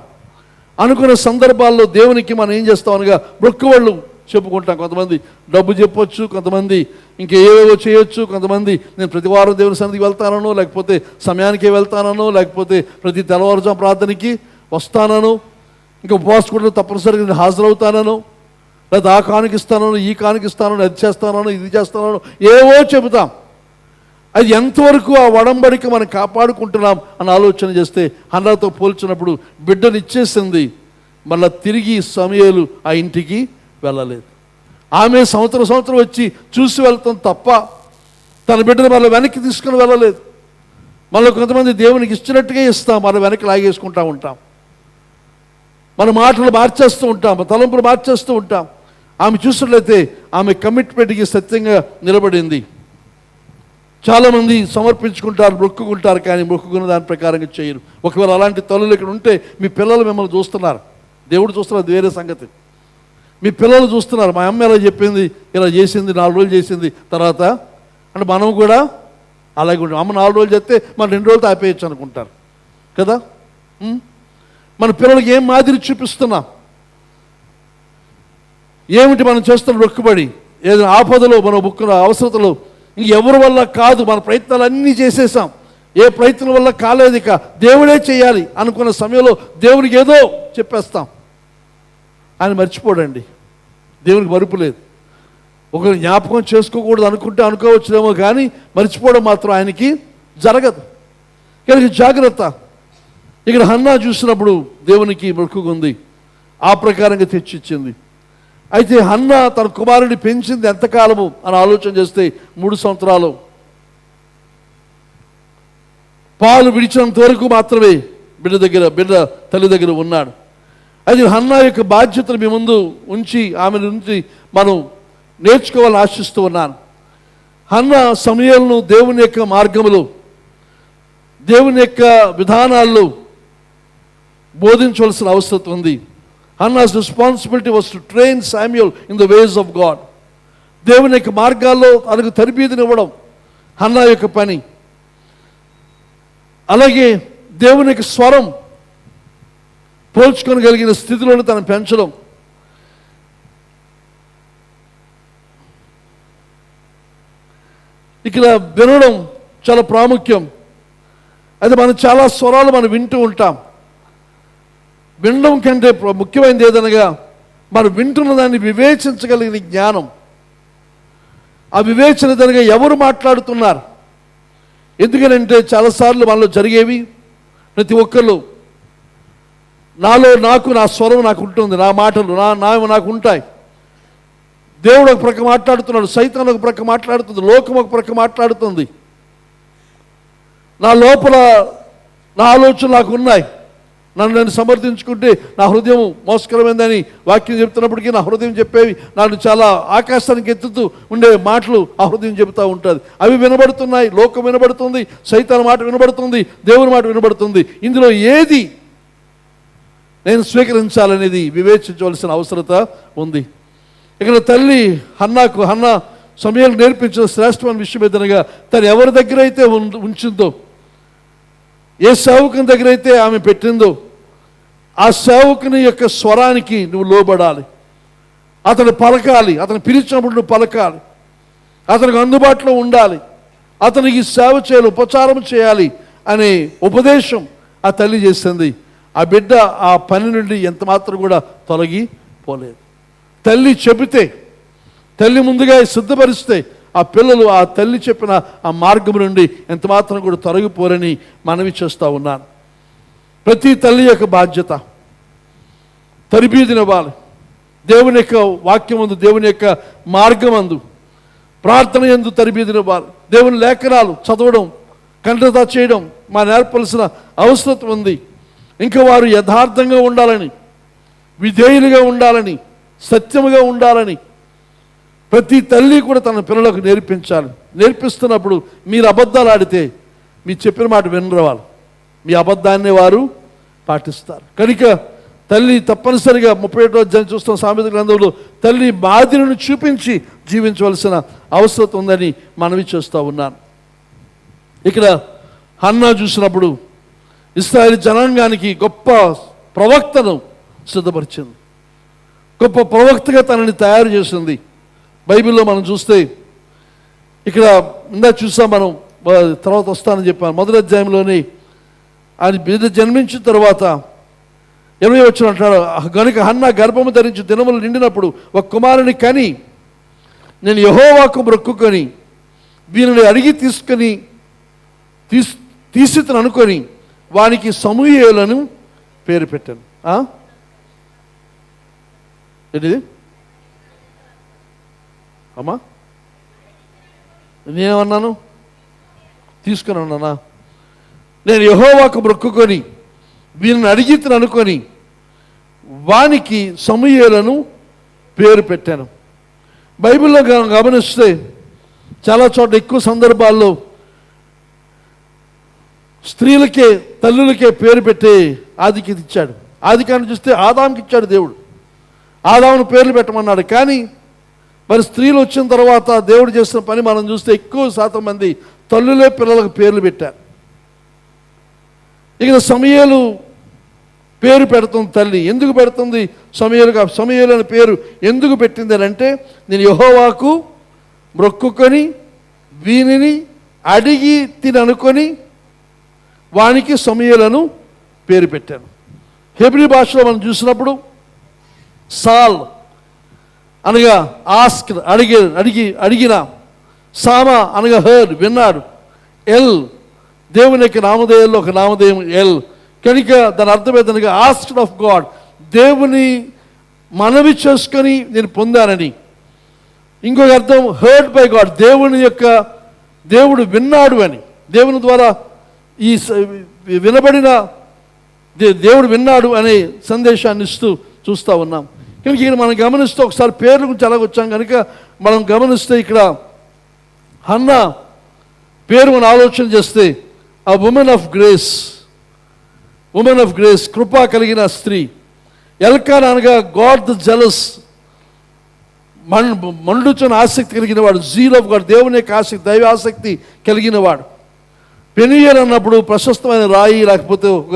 [SPEAKER 1] అనుకున్న సందర్భాల్లో దేవునికి మనం ఏం చేస్తాం అనగా మొక్కుబళ్ళు చెప్పుకుంటాం. కొంతమంది డబ్బు చెప్పొచ్చు, కొంతమంది ఇంకేవేవో చేయొచ్చు, కొంతమంది నేను ప్రతి వారం దేవుని సన్నిధికి వెళ్తానో, లేకపోతే సమయానికే వెళ్తానో, లేకపోతే ప్రతి తెల్లవారుజాము ప్రార్థనకి వస్తానో, ఇంకా ఉపవాస కూడా తప్పనిసరిగా నేను హాజరవుతానో, లేదా ఆ కానుకిస్తానో, ఈ కానుకిస్తానో, అది చేస్తానో, ఇది చేస్తానో, ఏవో చెబుతాం. అది ఎంతవరకు ఆ ఒడంబడిక మనం కాపాడుకుంటున్నాం అని ఆలోచన చేస్తే హన్నాతో పోల్చినప్పుడు బిడ్డను ఇచ్చేసింది, మళ్ళీ తిరిగి సమూయేలు ఆ ఇంటికి వెళ్ళలేదు. ఆమె సంవత్సరం వచ్చి చూసి వెళ్తాం తప్ప తన బిడ్డను మళ్ళీ వెనక్కి తీసుకుని వెళ్ళలేదు. మళ్ళీ కొంతమంది దేవునికి ఇచ్చినట్టుగా ఇస్తాం, మళ్ళీ వెనక్కి లాగేసుకుంటూ ఉంటాం, మన మాటలు మార్చేస్తూ ఉంటాం, తలంపులు మార్చేస్తూ ఉంటాం. ఆమె చూసినట్లయితే ఆమె కమిట్మెంట్కి సత్యంగా నిలబడింది. చాలామంది సమర్పించుకుంటారు, మొక్కుకుంటారు, కానీ మొక్కుకున్న దాని ప్రకారంగా చేయరు. ఒకవేళ అలాంటి తల్లులు ఇక్కడ ఉంటే మీ పిల్లలు మిమ్మల్ని చూస్తున్నారు, దేవుడు చూస్తున్నారు, అది వేరే సంగతి. మీ పిల్లలు చూస్తున్నారు, మా అమ్మ ఇలా చెప్పింది, ఇలా చేసింది, 4 రోజులు చేసింది, తర్వాత అంటే మనం కూడా అలాగే ఉంటాం. అమ్మ 4 రోజులు చెప్తే మనం 2 రోజులతో ఆపేయచ్చు అనుకుంటారు కదా. మన పిల్లలకి ఏం మాదిరి చూపిస్తున్నాం, ఏమిటి మనం చేస్తున్న మొక్కుబడి, ఏదైనా ఆపదలో మన బుక్కున అవసరతలో ఇంకెవరి వల్ల కాదు, మన ప్రయత్నాలు అన్నీ చేసేసాం, ఏ ప్రయత్నం వల్ల కాలేదు, ఇక దేవుడే చేయాలి అనుకున్న సమయంలో దేవునికి ఏదో చెప్పేస్తాం. ఆయన మర్చిపోడండి, దేవునికి మరుపు లేదు. ఒకరు జ్ఞాపకం చేసుకోకూడదు అనుకుంటే అనుకోవచ్చునేమో, కానీ మర్చిపోవడం మాత్రం ఆయనకి జరగదు. కనుక జాగ్రత్త. ఇక్కడ హన్నా చూసినప్పుడు దేవునికి మొక్కుకుంది, ఆ ప్రకారంగా తెచ్చిచ్చింది. అయితే హన్నా తన కుమారుడిని పెంచింది ఎంతకాలము అని ఆలోచన చేస్తే 3 సంవత్సరాలు. పాలు విడిచినంత వరకు మాత్రమే బిడ్డ తల్లి దగ్గర ఉన్నాడు. అది హన్నా యొక్క బాధ్యతను మీ ముందు ఉంచి ఆమె నుంచి మనం నేర్చుకోవాలని ఆశిస్తూ ఉన్నాను. హన్నా సమూయేలును దేవుని యొక్క మార్గములు, దేవుని యొక్క విధానాల్లో బోధించవలసిన అవసరం ఉంది. Hannah's responsibility was to train Samuel in the ways of God. దేవుని యొక్క మార్గాల్లో తనకు తరబీదునివ్వడం హన్నా యొక్క పని. అలాగే దేవుని యొక్క స్వరం పోల్చుకోగలిగిన స్థితిలోనే తను పెంచడం. ఇక్కడ వినడం చాలా ప్రాముఖ్యం. అది మనం చాలా స్వరాలు మనం వింటూ ఉంటాం. వినడం కంటే ముఖ్యమైనది ఏదనగా మనం వింటున్న దాన్ని వివేచించగలిగిన జ్ఞానం. ఆ వివేచన దనగా ఎవరు మాట్లాడుతున్నారు. ఎందుకనంటే చాలాసార్లు మనలో జరిగేవి, ప్రతి ఒక్కళ్ళు నా స్వరం నాకు ఉంటుంది, నా మాటలు నాకు ఉంటాయి. దేవుడు ఒక ప్రక్క మాట్లాడుతున్నాడు, సైతాన్ ఒక ప్రక్క మాట్లాడుతుంది, లోకం ఒక ప్రక్క మాట్లాడుతుంది. నా లోపల నా ఆలోచనలు నాకు ఉన్నాయి. నన్ను సమర్థించుకుంటే నా హృదయం మోసకరమైందని వాక్యం చెప్తున్నప్పటికీ నా హృదయం చెప్పేవి నన్ను చాలా ఆకాశానికి ఎత్తుతూ ఉండే మాటలు ఆ హృదయం చెబుతూ ఉంటుంది. అవి వినబడుతున్నాయి, లోకం వినబడుతుంది, సైతాన్ మాట వినబడుతుంది, దేవుని మాట వినబడుతుంది. ఇందులో ఏది నేను స్వీకరించాలనేది వివేచించవలసిన అవసరత ఉంది. ఇక్కడ తల్లి హన్నా సమూయేలు నేర్పించిన శ్రేష్టమైన విషయం ఏదనగా తను ఎవరి దగ్గర అయితే ఉంచిందో, ఏ సేవకుని దగ్గర అయితే ఆమె పెట్టిందో ఆ సేవకుని యొక్క స్వరానికి నువ్వు లోబడాలి. అతను పలకాలి, అతను పిలిచినప్పుడు నువ్వు పలకాలి, అతనికి అందుబాటులో ఉండాలి, అతనికి సేవ చేయాలి, ఉపచారం చేయాలి అనే ఉపదేశం ఆ తల్లి చేసింది. ఆ బిడ్డ ఆ పని నుండి ఎంత మాత్రం కూడా తొలగిపోలేదు. తల్లి చెబితే, తల్లి ముందుగా సిద్ధపరిస్తే ఆ పిల్లలు ఆ తల్లి చెప్పిన ఆ మార్గం నుండి ఎంత మాత్రం కూడా తొలగిపోరని మనవి చేస్తూ ఉన్నాను. ప్రతి తల్లి యొక్క బాధ్యత తరబీదునివ్వాలి. దేవుని యొక్క వాక్యమందు, దేవుని యొక్క మార్గమందు, ప్రార్థన యందు తరబీదునివ్వాలి. దేవుని లేఖనాలు చదవడం, కంఠత చేయడం మా నేర్పవలసిన అవసరం ఉంది. ఇంకా వారు యథార్థంగా ఉండాలని, విధేయులుగా ఉండాలని, సత్యముగా ఉండాలని ప్రతి తల్లి కూడా తన పిల్లలకు నేర్పించాలి. నేర్పిస్తున్నప్పుడు మీరు అబద్ధాలు ఆడితే మీరు చెప్పిన మాట వినరవాలి, మీ అబద్ధాన్ని వారు పాటిస్తారు. కనుక తల్లి తప్పనిసరిగా 31వ అధ్యాయం చూస్తున్న సామెత గ్రంథంలో తల్లి మాదిరిని చూపించి జీవించవలసిన అవసరం ఉందని మనవి చేస్తూ ఉన్నాను. ఇక్కడ హన్నా చూసినప్పుడు ఇశ్రాయేలు జనాంగానికి గొప్ప ప్రవక్తను సిద్ధపరిచింది, గొప్ప ప్రవక్తగా తనని తయారు చేసింది. బైబిల్లో మనం చూస్తే ఇక్కడ ఇందాక చూసాం, మనం తర్వాత వస్తానని చెప్పాను. 1వ అధ్యాయంలోని ఆయన బిడ్డ జన్మించిన తర్వాత 20వ వచనం అంటాడు, గనుక హన్నా గర్భము ధరించి దినములు నిండినప్పుడు ఒక కుమారుని కని నేను యెహోవాకు మొక్కుకొని వీరిని అడిగి తీసితను అనుకొని వానికి సమూయేలును పేరు పెట్టాను. ఏంటిది అమ్మా? నేనేమన్నాను? తీసుకుని ఉన్నానా? నేను యెహోవాకు మొక్కుకొని వీరిని అడిగితను అనుకొని వానికి సమూయేలును పేరు పెట్టాను. బైబిల్లో గమనిస్తే చాలా చోట్ల ఎక్కువ సందర్భాల్లో స్త్రీలకే, తల్లులకే పేరు పెట్టి ఆదికి ఇచ్చాడు. ఆదికాండం చూస్తే ఆదాముకి ఇచ్చాడు దేవుడు, ఆదామును పేర్లు పెట్టమన్నాడు. కానీ మరి స్త్రీలు వచ్చిన తర్వాత దేవుడు చేసిన పని మనం చూస్తే ఎక్కువ శాతం మంది తల్లులే పిల్లలకు పేర్లు పెట్టారు. ఇక సమూయేలు పేరు పెడుతుంది తల్లి. ఎందుకు పెడుతుంది సమూయేలు అనే పేరు ఎందుకు పెట్టింది అంటే, నేను యెహోవాకు మొక్కుకొని వీనిని అడిగి అనుకొని వానికి సమూయేలును పేరు పెట్టాను. హెబ్రీ భాషలో మనం చూసినప్పుడు సాల్ అనగా ఆస్క్, అడిగిన, సామా అనగా హర్డ్, విన్నాడు, ఎల్ దేవుని యొక్క నామధేయంలో ఒక నామధేయం ఎల్. కనుక దాని అర్థం ఏంటనగా ఆస్క్డ్ ఆఫ్ గాడ్, దేవుని మనవి చేసుకొని నేను పొందానని. ఇంకొక అర్థం హర్డ్ బై గాడ్, దేవుడు విన్నాడు అని. దేవుని ద్వారా ఈ వినబడిన దేవుడు విన్నాడు అనే సందేశాన్ని ఇస్తూ చూస్తూ ఉన్నాం. కనుక ఈయన మనం గమనిస్తూ ఒకసారి పేర్ల గురించి అలాగ వచ్చాం కనుక మనం గమనిస్తే ఇక్కడ హన్నా పేరు మనం ఆలోచన చేస్తే ఆ ఉమెన్ ఆఫ్ గ్రేస్, కృప కలిగిన స్త్రీ. ఎల్కానా అనగా గాడ్ ద జెలస్, మండుచున్న ఆసక్తి కలిగిన వాడు. జీల్ ఆఫ్ గాడ్, దేవుని యొక్క ఆసక్తి, దైవ ఆసక్తి కలిగిన వాడు. పెనియల్ అన్నప్పుడు ప్రశస్తమైన రాయి, లేకపోతే ఒక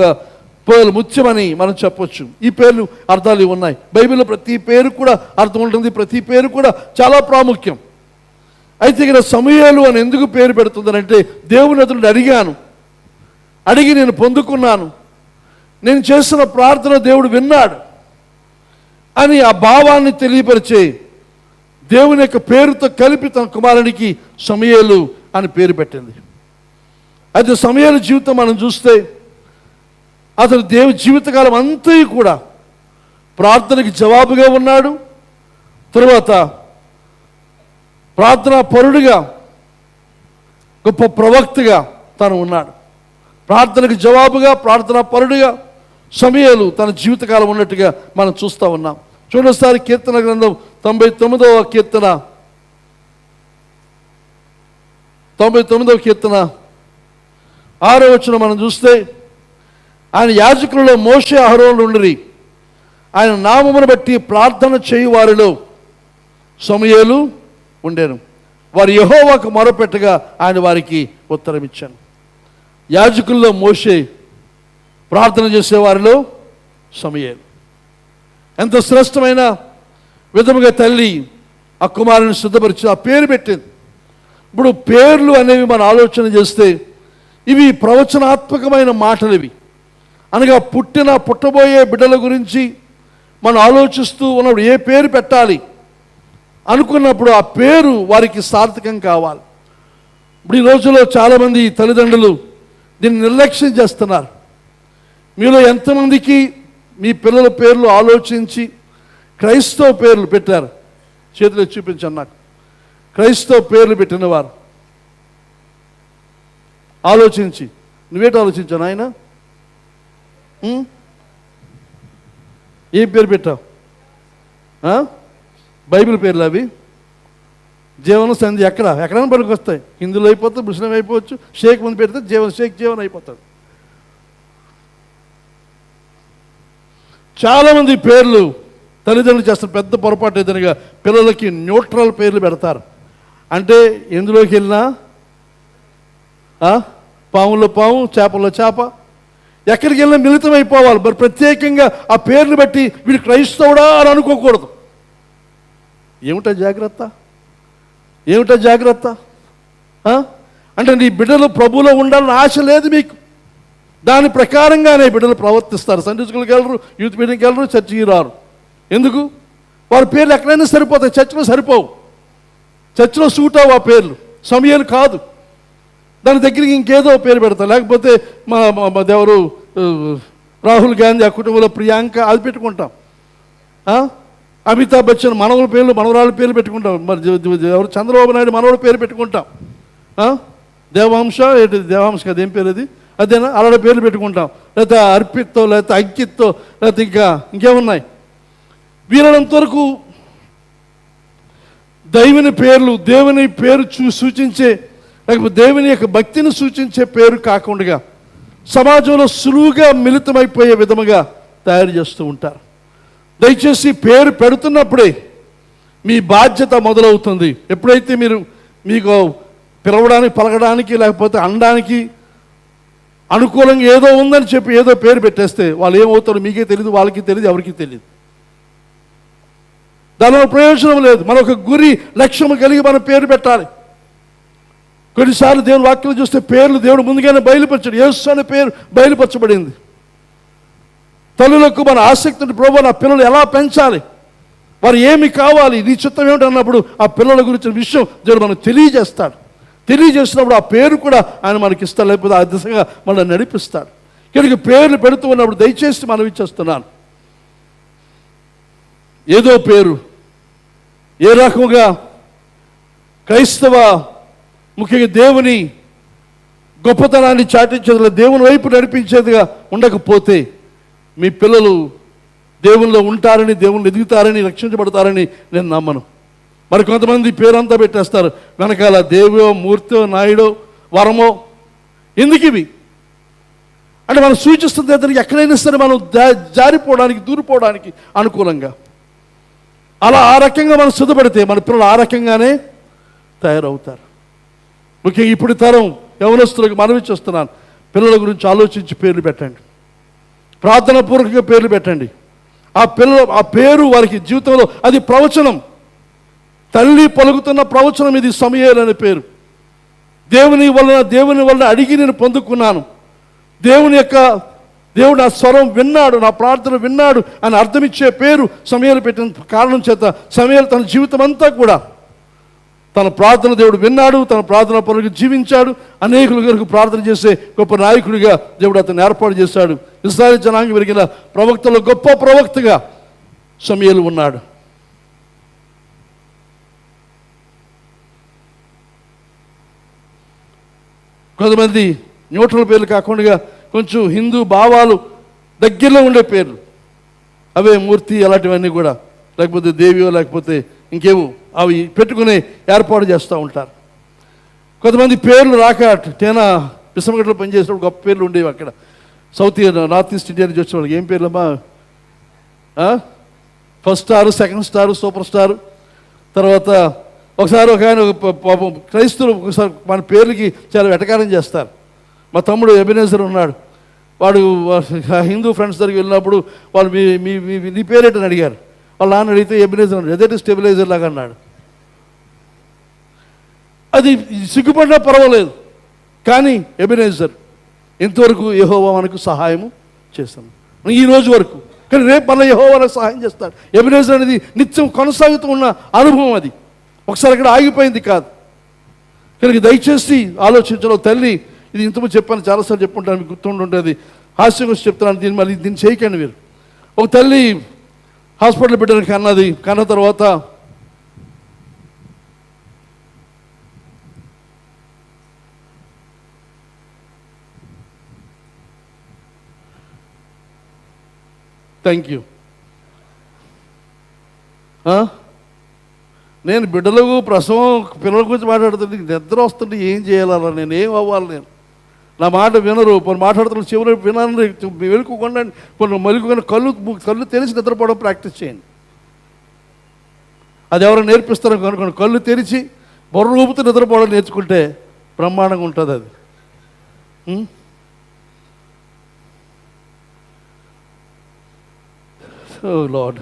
[SPEAKER 1] పేర్లు ముత్యమని మనం చెప్పొచ్చు. ఈ పేర్లు అర్థాలు ఉన్నాయి. బైబిల్లో ప్రతి పేరు కూడా అర్థం ఉంటుంది, ప్రతి పేరు కూడా చాలా ప్రాముఖ్యం. అయితే ఇక్కడ సమూయేలు అని ఎందుకు పేరు పెడుతుందనంటే, దేవుని అతను అడిగి నేను పొందుకున్నాను, నేను చేసిన ప్రార్థన దేవుడు విన్నాడు అని ఆ భావాన్ని తెలియపరిచే దేవుని యొక్క పేరుతో కలిపి తన కుమారునికి సమూయేలు అని పేరు పెట్టింది. అయితే సమూయేలు జీవితం మనం చూస్తే అతను జీవితకాలం అంతా కూడా ప్రార్థనకి జవాబుగా ఉన్నాడు. తరువాత ప్రార్థనా పరుడుగా, గొప్ప ప్రవక్తగా తను ఉన్నాడు. ప్రార్థనకు జవాబుగా, ప్రార్థనా పరుడుగా సమూయేలు తన జీవితకాలం ఉన్నట్టుగా మనం చూస్తూ ఉన్నాం. చూడసారి కీర్తన గ్రంథం 99వ కీర్తన 6వ వచనం మనం చూస్తే, ఆయన యాజకులలో మోషే అహరోనులు ఉండిరి, ఆయన నామమును బట్టి ప్రార్థన చేయు వారిలో సమూయేలు ఉండేను, వారు యెహోవాకు మొరపెట్టగా ఆయన వారికి ఉత్తరం ఇచ్చాను. యాజకుల్లో మోషే, ప్రార్థన చేసేవారిలో సమూయేలు. ఎంత శ్రేష్టమైన విధముగా తల్లి ఆ కుమారుని సిద్ధపరిచి ఆ పేరు పెట్టింది. ఇప్పుడు పేర్లు అనేవి మనం ఆలోచన చేస్తే ఇవి ప్రవచనాత్మకమైన మాటలు. ఇవి అనగా పుట్టబోయే బిడ్డల గురించి మనం ఆలోచిస్తూ ఉన్నప్పుడు ఏ పేరు పెట్టాలి అనుకున్నప్పుడు ఆ పేరు వారికి సార్థకం కావాలి. ఇప్పుడు ఈ రోజుల్లో చాలామంది తల్లిదండ్రులు దీన్ని నిర్లక్ష్యం చేస్తున్నారు. మీలో ఎంతమందికి మీ పిల్లల పేర్లు ఆలోచించి క్రైస్తవ పేర్లు పెట్టారు? చేతిలో చూపించాను నాకు. క్రైస్తవ పేర్లు పెట్టిన వారు ఆలోచించి, నువ్వేటి ఆలోచించాను ఆయన? ఏం పేరు పెట్టావు? బైబిల్ పేర్లు అవి. జీవన సంధి ఎక్కడైనా పనికి వస్తాయి. హిందువులు అయిపోతుంది, ముస్లిం అయిపోవచ్చు. షేక్ ముందు పెడితే జీవన్ అయిపోతుంది. చాలామంది పేర్లు తల్లిదండ్రులు చేస్తారు పెద్ద పొరపాటు. ఏదైనా పిల్లలకి న్యూట్రల్ పేర్లు పెడతారు. అంటే ఎందులోకి వెళ్ళినా పాములో పాము, చేపల్లో చేప, ఎక్కడికి వెళ్ళినా మిళితం అయిపోవాలి. మరి ప్రత్యేకంగా ఆ పేర్లు బట్టి వీడు క్రైస్తవుడా అని అనుకోకూడదు. ఏమిటా జాగ్రత్త? అంటే నీ బిడ్డలు ప్రభువులో ఉండాలని ఆశ లేదు మీకు. దాని ప్రకారంగానే బిడ్డలు ప్రవర్తిస్తారు. సండే స్కూల్కి వెళ్ళరు, యూత్ మీటింగ్కి వెళ్ళరు, చర్చికి రారు. ఎందుకు? వారి పేర్లు ఎక్కడైనా సరిపోతాయి, చర్చిలో సరిపోవు. చర్చిలో సూట్ అవ్వు ఆ పేర్లు. సమూయేలు కాదు. దాని దగ్గరికి ఇంకేదో పేరు పెడతారు. లేకపోతే మా దేవరు రాహుల్ గాంధీ, ఆ కుటుంబంలో ప్రియాంక, అది పెట్టుకుంటాం. అమితాబ్ బచ్చన్ మనవల పేర్లు, మనవరాళ్ళ పేర్లు పెట్టుకుంటాం. మరి ఎవరు చంద్రబాబు నాయుడు మనవల పేరు పెట్టుకుంటాం. దేవాంశ కదా, ఏం పేరు అది? అదేనా? అలాంటి పేర్లు పెట్టుకుంటాం. లేకపోతే అర్పిత్తో, లేకపోతే అంకిత్తో, లేకపోతే ఇంకేమున్నాయి. వీళ్ళంత వరకు దైవుని పేర్లు, దేవుని పేరు సూచించే, లేకపోతే దేవుని యొక్క భక్తిని సూచించే పేరు కాకుండా సమాజంలో సులువుగా మిళితమైపోయే విధముగా తయారు చేస్తూ ఉంటారు. దయచేసి పేరు పెడుతున్నప్పుడే మీ బాధ్యత మొదలవుతుంది. ఎప్పుడైతే మీకు పిలవడానికి, పలకడానికి, లేకపోతే అనడానికి అనుకూలంగా ఏదో ఉందని చెప్పి ఏదో పేరు పెట్టేస్తే వాళ్ళు ఏమవుతారో మీకే తెలియదు, వాళ్ళకి తెలియదు, ఎవరికి తెలియదు. దానివల్ల ప్రయోజనం లేదు. మన ఒక గురి, లక్ష్యం కలిగి మనం పేరు పెట్టాలి. కొన్నిసార్లు దేవుని వాక్యం చూస్తే పేర్లు దేవుడు ముందుగానే బయలుపరచాడు. యేసు అనే పేరు బయలుపరచబడింది. తల్లులకు మన ఆసక్తిని, ప్రభు నా పిల్లలు ఎలా పెంచాలి, వారు ఏమి కావాలి, నీ చిత్తం ఏమిటి అన్నప్పుడు ఆ పిల్లల గురించిన విషయం దేవుడు మనకు తెలియజేస్తాడు. తెలియజేసినప్పుడు ఆ పేరు కూడా ఆయన మనకి ఇస్తాడు, లేకపోతే ఆ దిశగా మనల్ని నడిపిస్తాడు. కనుక పేర్లు పెడుతూ ఉన్నప్పుడు దయచేసి మనం ఇచ్చేస్తున్నాను. ఏదో పేరు ఏ రకంగా క్రైస్తవ, ముఖ్యంగా దేవుని గొప్పతనాన్ని చాటించేదిగా, దేవుని వైపు నడిపించేదిగా ఉండకపోతే మీ పిల్లలు దేవుల్లో ఉంటారని, దేవుళ్ళు ఎదుగుతారని, రక్షించబడతారని నేను నమ్మను. మరి కొంతమంది పేరంతా పెట్టేస్తారు, వెనకాల దేవో, మూర్తో, నాయుడో, వరమో. ఎందుకు ఇవి అంటే మనం సూచిస్తుంది అతనికి ఎక్కడైనా సరే మనం జారిపోవడానికి, దూరిపోవడానికి అనుకూలంగా. అలా ఆ రకంగా మనం సిద్ధపడితే మన పిల్లలు ఆ రకంగానే తయారవుతారు. ముఖ్యంగా ఇప్పుడు తరం యవనస్తులకు మనవి చేస్తున్నాను, పిల్లల గురించి ఆలోచించి పేర్లు పెట్టండి, ప్రార్థనాపూర్వకంగా పేర్లు పెట్టండి. ఆ పేరు వారికి జీవితంలో అది ప్రవచనం, తల్లి పలుకుతున్న ప్రవచనం. ఇది సమూయేలు అనే పేరు. దేవుని వలన అడిగి నేను పొందుకున్నాను. దేవుడు నా స్వరం విన్నాడు, నా ప్రార్థన విన్నాడు అని అర్థమిచ్చే పేరు సమూయేలు పెట్టిన కారణం చేత సమూయేలు తన జీవితం అంతా కూడా తన ప్రార్థన దేవుడు విన్నాడు, తన ప్రార్థన పరులకు జీవించాడు, అనేకుల కొరకు ప్రార్థన చేసే గొప్ప నాయకుడిగా దేవుడు అతను ఏర్పాటు చేశాడు. ఇశ్రాయేలు జనాంగం పెరిగిన ప్రవక్తలో గొప్ప ప్రవక్తగా సమూయేలు ఉన్నాడు. కొంతమంది న్యూట్రల్ పేర్లు కాకుండా కొంచెం హిందూ భావాలు దగ్గరలో ఉండే పేర్లు, అవే మూర్తి అలాంటివన్నీ కూడా, లేకపోతే దేవియో లేకపోతే ఇంకేమో అవి పెట్టుకుని ఏర్పాటు చేస్తూ ఉంటారు. కొంతమంది పేర్లు రాక టేనా విసమగడ్డలో పనిచేసినప్పుడు గొప్ప పేర్లు ఉండేవి అక్కడ సౌత్ నార్త్ ఈస్ట్ ఇండియా నుంచి వచ్చిన వాళ్ళకి. ఏం పేర్లమ్మా? First star, second star, super star. తర్వాత ఒకసారి ఒక ఆయన పాపం క్రైస్తవులు ఒకసారి మన పేర్లకి చాలా వెటకారం చేస్తారు. మా తమ్ముడు ఎబెనేజర్ ఉన్నాడు, వాడు హిందూ ఫ్రెండ్స్ దగ్గరికి వెళ్ళినప్పుడు వాళ్ళు నీ పేరేటని అడిగారు. వాళ్ళ నాన్న అడిగితే ఎబెనేజర్ అన్నాడు, ఎదటి స్టెబిలైజర్ లాగా అన్నాడు. అది సిగ్గుపడినా పర్వాలేదు, కానీ ఎబెనేజర్ ఇంతవరకు యెహోవా మనకు సహాయము చేస్తాను ఈ రోజు వరకు. కానీ రేపు మళ్ళీ యెహోవా మనకు సహాయం చేస్తాడు. ఎబెనేజర్ అనేది నిత్యం కొనసాగుతూ ఉన్న అనుభవం. అది ఒకసారి అక్కడ ఆగిపోయింది కాదు. కనుక దయచేసి ఆలోచించడం. తల్లి, ఇది ఇంతకు చెప్పాను, చాలాసార్లు చెప్పుకుంటాను, మీకు గుర్తుంటుంది, హాస్యం వచ్చి చెప్తున్నాను. దీన్ని చేయకండి మీరు. ఒక తల్లి హాస్పిటల్ బిడ్డని కన్నది. కన్న తర్వాత థ్యాంక్ యూ, నేను బిడ్డలకు ప్రసవం పిల్లల గురించి మాట్లాడుతుంటే నిద్ర వస్తుంటే ఏం చేయాలన్నా, నేను ఏం అవ్వాలి? నేను నా మాట వినరు. కొన్ని మాట్లాడుతున్న చివరి వినాలని వెలుకోకుండా కొన్ని మలుకుని కళ్ళు తెరిచి నిద్రపోవడం ప్రాక్టీస్ చేయండి. అది ఎవరు నేర్పిస్తారో కనుకొని కళ్ళు తెరిచి బొర్ర ఊపుతూ నిద్రపోవడం నేర్చుకుంటే బ్రహ్మాండంగా ఉంటుంది అది. ఓ లార్డ్,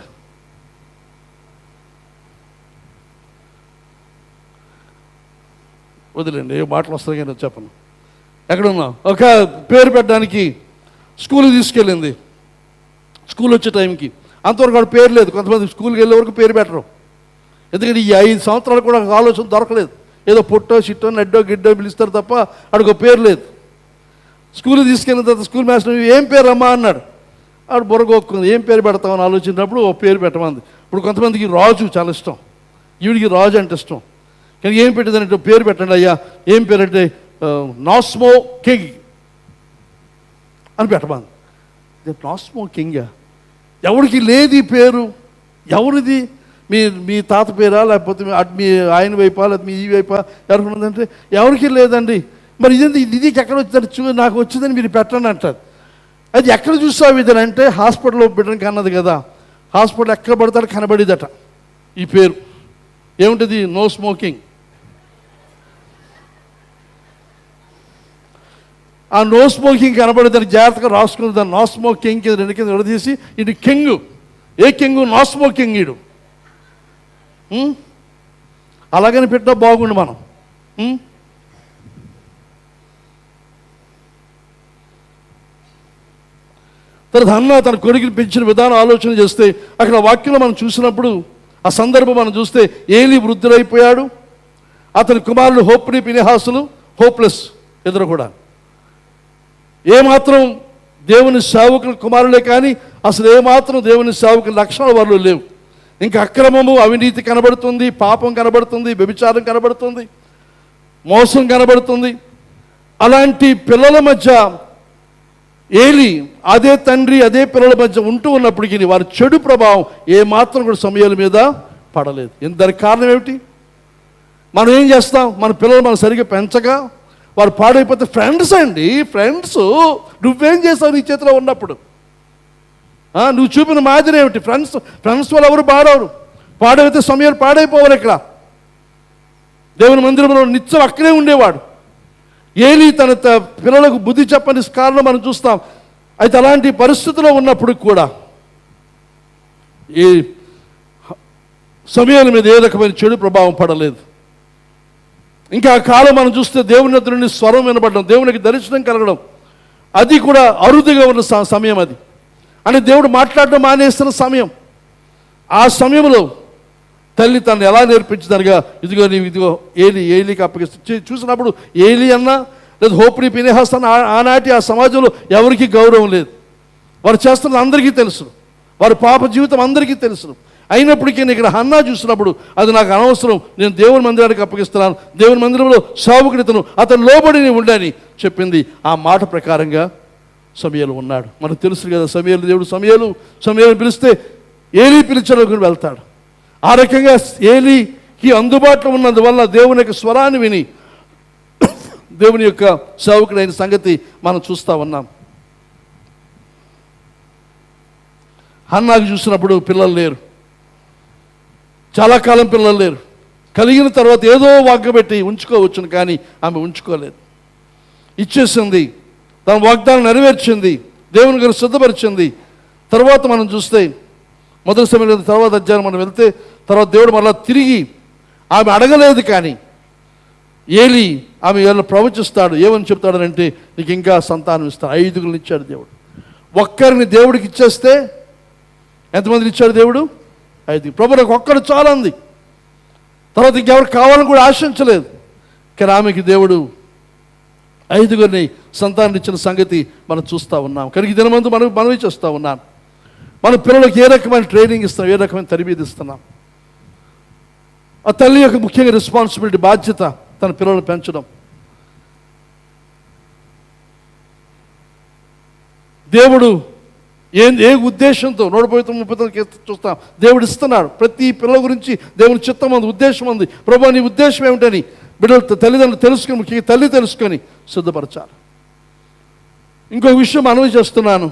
[SPEAKER 1] వదిలేండి, ఏ మాటలు వస్తాయి కానీ చెప్పను. ఎక్కడున్నా ఒక పేరు పెట్టడానికి స్కూల్కి తీసుకెళ్ళింది. స్కూల్ వచ్చే టైంకి అంతవరకు వాడు పేరు లేదు. కొంతమంది స్కూల్కి వెళ్ళే వరకు పేరు పెట్టరు, ఎందుకంటే ఈ 5 సంవత్సరాలు కూడా ఆలోచన దొరకలేదు. ఏదో పొట్టో చిట్టో నడ్డో గిడ్డో పిలుస్తారు తప్ప ఆడికి పేరు లేదు. స్కూల్కి తీసుకెళ్ళిన తర్వాత స్కూల్ మాస్టర్ ఏం పేరు అమ్మా అన్నాడు. ఆడు బుర్రగొక్కుంది, ఏం పేరు పెడతామని ఆలోచించినప్పుడు ఓ పేరు పెట్టమంది. ఇప్పుడు కొంతమందికి రాజు చాలా ఇష్టం, ఈవిడికి రాజు అంటే ఇష్టం. కానీ ఏం పెట్టిందంటే పేరు పెట్టండి అయ్యా, ఏం పేరు అంటే నాస్మో కింగ్ అని పెట్టమంది. నాస్మో కింగా? ఎవరికి లేదు ఈ పేరు. ఎవరిది? మీ తాత పేరా, లేకపోతే మీ ఆయన వైపా, లేకపోతే మీ ఈ వైపా ఎవరికి ఉన్నదంటే ఎవరికి లేదండి. మరి ఇది ఎక్కడ వచ్చిందని నాకు వచ్చిందని మీరు పెట్టండి అంటారు. అది ఎక్కడ చూస్తావు ఇది అంటే హాస్పిటల్లో బిడ్డనికి అన్నది కదా. హాస్పిటల్ ఎక్కడ పడతాడు కనబడిదట ఈ పేరు. ఏముంటుంది? No smoking. ఆ నో స్మోకింగ్ కనబడి దానికి జాగ్రత్తగా రాసుకుని దాన్ని నో స్మోకింగ్ కింద 2 కింద విడదీసి ఇది కింగ్. ఏ కింగ్? No smoking. ఈడు అలాగని పెట్టినా బాగుండు మనం. తర్వాత అన్న తన కొడుకుని పెంచిన విధానం ఆలోచన చేస్తే అక్కడ వాక్యంలో మనం చూసినప్పుడు ఆ సందర్భం మనం చూస్తే ఏలీ వృద్ధులైపోయాడు. అతని కుమారులు హోప్ని పినెహాసులు హోప్లెస్. ఇద్దరు కూడా ఏమాత్రం దేవుని సేవకుల కుమారులే, కానీ అసలు ఏమాత్రం దేవుని సేవకుల లక్షణాలు వాళ్ళు లేవు. ఇంకా అక్రమము, అవినీతి కనబడుతుంది, పాపం కనబడుతుంది, వ్యభిచారం కనబడుతుంది, మోసం కనబడుతుంది. అలాంటి పిల్లల మధ్య ఏలి అదే తండ్రి అదే పిల్లల మధ్య ఉంటూ ఉన్నప్పటికీ వారి చెడు ప్రభావం ఏమాత్రం కూడా సమయాల మీద పడలేదు. దానికి కారణం ఏమిటి? మనం ఏం చేస్తాం? మన పిల్లలు మనం సరిగ్గా పెంచగా వారు పాడైపోతే ఫ్రెండ్స్ అండి, ఫ్రెండ్స్. నువ్వేం చేస్తావు నీ చేతిలో ఉన్నప్పుడు? నువ్వు చూపిన మాదిరి ఏమిటి? ఫ్రెండ్స్ వాళ్ళు ఎవరు పాడైతే సమయాలు పాడైపోవాలి. ఇక్కడ దేవుని మందిరంలో నిత్యం అక్కడే ఉండేవాడు. ఏలి తన పిల్లలకు బుద్ధి చెప్పని కారణం మనం చూస్తాం. అయితే అలాంటి పరిస్థితిలో ఉన్నప్పుడు కూడా ఈ సమయాల మీద ఏ రకమైన చెడు ప్రభావం పడలేదు. ఇంకా ఆ కాలం మనం చూస్తే దేవుని వద్ద నుండి స్వరం వినబడడం, దేవునికి దర్శనం కలగడం, అది కూడా అరుదుగా ఉన్న సమయం. అది అంటే దేవుడు మాట్లాడడం మానేస్తున్న సమయం. ఆ సమయంలో తల్లి తను ఎలా నేర్పించిందనగా, ఇదిగో ఏలికి అప్పగిస్తే చూసినప్పుడు ఏలి అన్నా లేదా హోప్ని పినెహాస్ అన్న ఆనాటి ఆ సమాజంలో ఎవరికి గౌరవం లేదు. వారు చేస్తున్నది అందరికీ తెలుసు, వారి పాప జీవితం అందరికీ తెలుసు. అయినప్పటికీ ఇక్కడ హన్నా చూసినప్పుడు అది నాకు అనవసరం, నేను దేవుని మందిరానికి అప్పగిస్తున్నాను, దేవుని మందిరంలో సేవకుడితను, అతను లోబడి ఉండని చెప్పింది. ఆ మాట ప్రకారంగా సమయలు ఉన్నాడు. మనకు తెలుసు కదా, దేవుడు సమయలు పిలిస్తే ఏలి పిలిచడానికి వెళ్తాడు. ఆ రకంగా ఏలికి అందుబాటులో ఉన్నందువల్ల దేవుని యొక్క స్వరాన్ని విని దేవుని యొక్క సేవకుడైన సంగతి మనం చూస్తూ ఉన్నాం. హన్నాకు చూసినప్పుడు పిల్లలు లేరు, చాలా కాలం పిల్లలు లేరు. కలిగిన తర్వాత ఏదో వాగ్దానం ఉంచుకోవచ్చును, కానీ ఆమె ఉంచుకోలేదు. ఇచ్చేసింది, తన వాగ్దానం నెరవేర్చింది, దేవుని గారు సిద్ధపరిచింది. తర్వాత మనం చూస్తే మొదటి సమయంలో తర్వాత అధ్యాయం మనం వెళ్తే తర్వాత దేవుడు మళ్ళీ తిరిగి ఆమె అడగలేదు, కానీ ఏలి ఆమె ఏళ్ళు ప్రవచిస్తాడు. ఏమని చెప్తాడనంటే, నీకు ఇంకా సంతానం ఇస్తాడు. 5 ఇచ్చాడు దేవుడు. ఒక్కరిని దేవుడికి ఇచ్చేస్తే ఎంతమందిని ఇచ్చాడు దేవుడు? 5. ప్రభు నాకు ఒక్కడు చాలా ఉంది, తర్వాత ఇంకెవరు కావాలని కూడా ఆశించలేదు. కానీ ఆమెకి దేవుడు 5 సంతానం ఇచ్చిన సంగతి మనం చూస్తూ ఉన్నాం. కనుక ఈ దినమందు మనవి చేస్తూ ఉన్నాను, మన పిల్లలకు ఏ రకమైన ట్రైనింగ్ ఇస్తున్నాం, ఏ రకమైన తరబీదు ఇస్తున్నాం. ఆ తల్లి యొక్క ముఖ్యంగా రెస్పాన్సిబిలిటీ, బాధ్యత తన పిల్లలను పెంచడం. దేవుడు ఏ ఉద్దేశంతో 139 చూస్తాం, దేవుడు ఇస్తున్నాడు. ప్రతి పిల్లల గురించి దేవుని చిత్తం ఉంది, ఉద్దేశం ఉంది. ప్రభు నీ ఉద్దేశం ఏమిటని బిడ్డలు తల్లిదండ్రులు తెలుసుకొని, ముఖ్యంగా తల్లి తెలుసుకొని సిద్ధపరచాలి. ఇంకొక విషయం మనవి చేస్తున్నాను,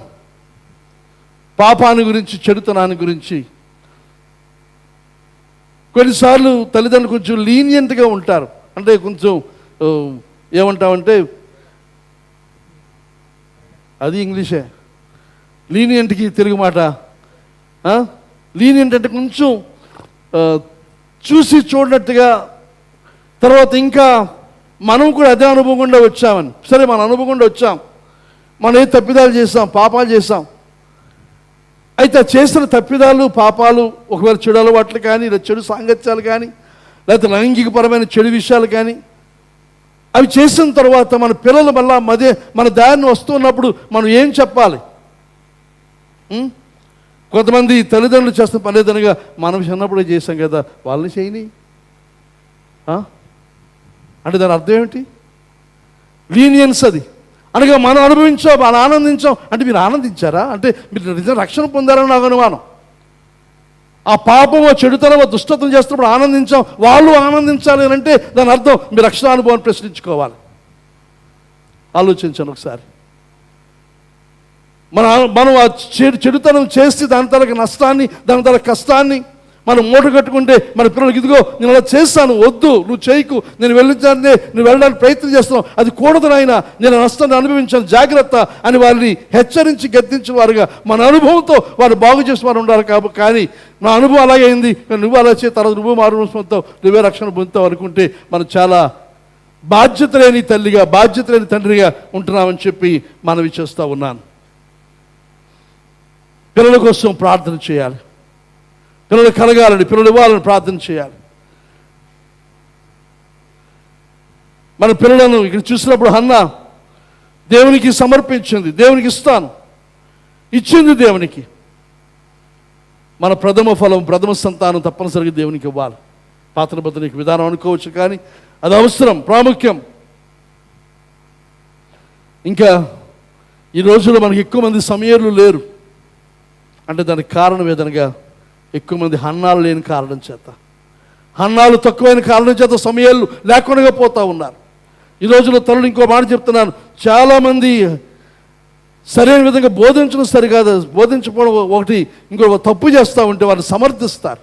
[SPEAKER 1] పాపాన్ని గురించి, చెడుతనాన్ని గురించి. కొన్నిసార్లు తల్లిదండ్రులు కొంచెం లీనియంట్గా ఉంటారు. అంటే కొంచెం ఏమంటామంటే, అది ఇంగ్లీషే, లీనియంట్కి తెలుగు మాట. లీనియంట్ అంటే కొంచెం చూసి చూడనట్టుగా. తర్వాత ఇంకా మనం కూడా అదే అనుభవం గుండా వచ్చామని. సరే, మన అనుభవం గుండా వచ్చాం, మనం ఏ తప్పిదాలు చేసాం, పాపాలు చేసాం. అయితే చేసిన తప్పిదాలు, పాపాలు, ఒకవేళ చెడు అలవాట్లు కానీ, లేదా చెడు సాంగత్యాలు కానీ, లేకపోతే లైంగికపరమైన చెడు విషయాలు కానీ, అవి చేసిన తర్వాత మన పిల్లలు మళ్ళా మన దారిని వస్తున్నప్పుడు మనం ఏం చెప్పాలి? కొంతమంది తల్లిదండ్రులు చేస్తున్న పనిదనగా, మనం చిన్నప్పుడే చేసాం కదా, వాళ్ళని చేయని అంటే దాని అర్థం ఏమిటి? లీనియన్స్. అది అనగా మనం అనుభవించాం, మనం ఆనందించాం అంటే మీరు ఆనందించారా? అంటే మీరు నిజంగా రక్షణ పొందారని నాకు అనుమానం. ఆ పాపమో, చెడుతనమో, దుష్టత్వం చేస్తున్నప్పుడు ఆనందించాం, వాళ్ళు ఆనందించాలి అని అంటే దాని అర్థం మీ రక్షణ అనుభవాన్ని ప్రశ్నించుకోవాలి. ఆలోచించండి ఒకసారి. మనం ఆ చెడుతనం చేసి దాని తరగ నష్టాన్ని, దాని తరగ కష్టాన్ని మనం మూట కట్టుకుంటే మన పిల్లలకి, ఇదిగో నేను అలా చేస్తాను, వద్దు, నువ్వు చేయకు, నేను నువ్వు వెళ్ళడానికి ప్రయత్నం చేస్తున్నావు, అది కూడదు నాయనా, నేను నష్టాన్ని అనుభవించాను, జాగ్రత్త అని వారిని హెచ్చరించి గద్దించిన వారుగా మన అనుభవంతో వారు బాగు చేసిన వారు ఉండాలి. కానీ నా అనుభవం అలాగే అయింది, నువ్వు అలా చేయ, తర్వాత నువ్వు మారు పొందుతావు, నువ్వే రక్షణ పొందుతావు అనుకుంటే మనం చాలా బాధ్యత లేని తల్లిగా, బాధ్యత లేని తండ్రిగా ఉంటున్నామని చెప్పి మనవి చేస్తూ ఉన్నాను. పిల్లల కోసం ప్రార్థన చేయాలి, పిల్లలు కలగాలని, పిల్లలు ఇవ్వాలని ప్రార్థన చేయాలి. మన పిల్లలను ఇక్కడ చూసినప్పుడు హన్నా దేవునికి సమర్పించింది, దేవునికి ఇస్తాను, ఇచ్చింది దేవునికి. మన ప్రథమ ఫలం, ప్రథమ సంతానం తప్పనిసరిగా దేవునికి ఇవ్వాలి. పాత్ర బద్దలికి విధానం అనుకోవచ్చు, కానీ అది అవసరం, ప్రాముఖ్యం. ఇంకా ఈ రోజుల్లో మనకి ఎక్కువ మంది సమయలు లేరు అంటే దానికి కారణం ఏదనగా ఎక్కువ మంది హన్నాలు లేని కారణం చేత, హన్నాలు తక్కువైన కారణం చేత సమయాలు లేకుండా పోతూ ఉన్నారు. ఈ రోజుల్లో తల్లులు ఇంకో మాట చెప్తున్నాను, చాలామంది సరైన విధంగా బోధించడం సరికాదు, బోధించకపోవడం ఒకటి, ఇంకో తప్పు చేస్తూ ఉంటే వారిని సమర్థిస్తారు.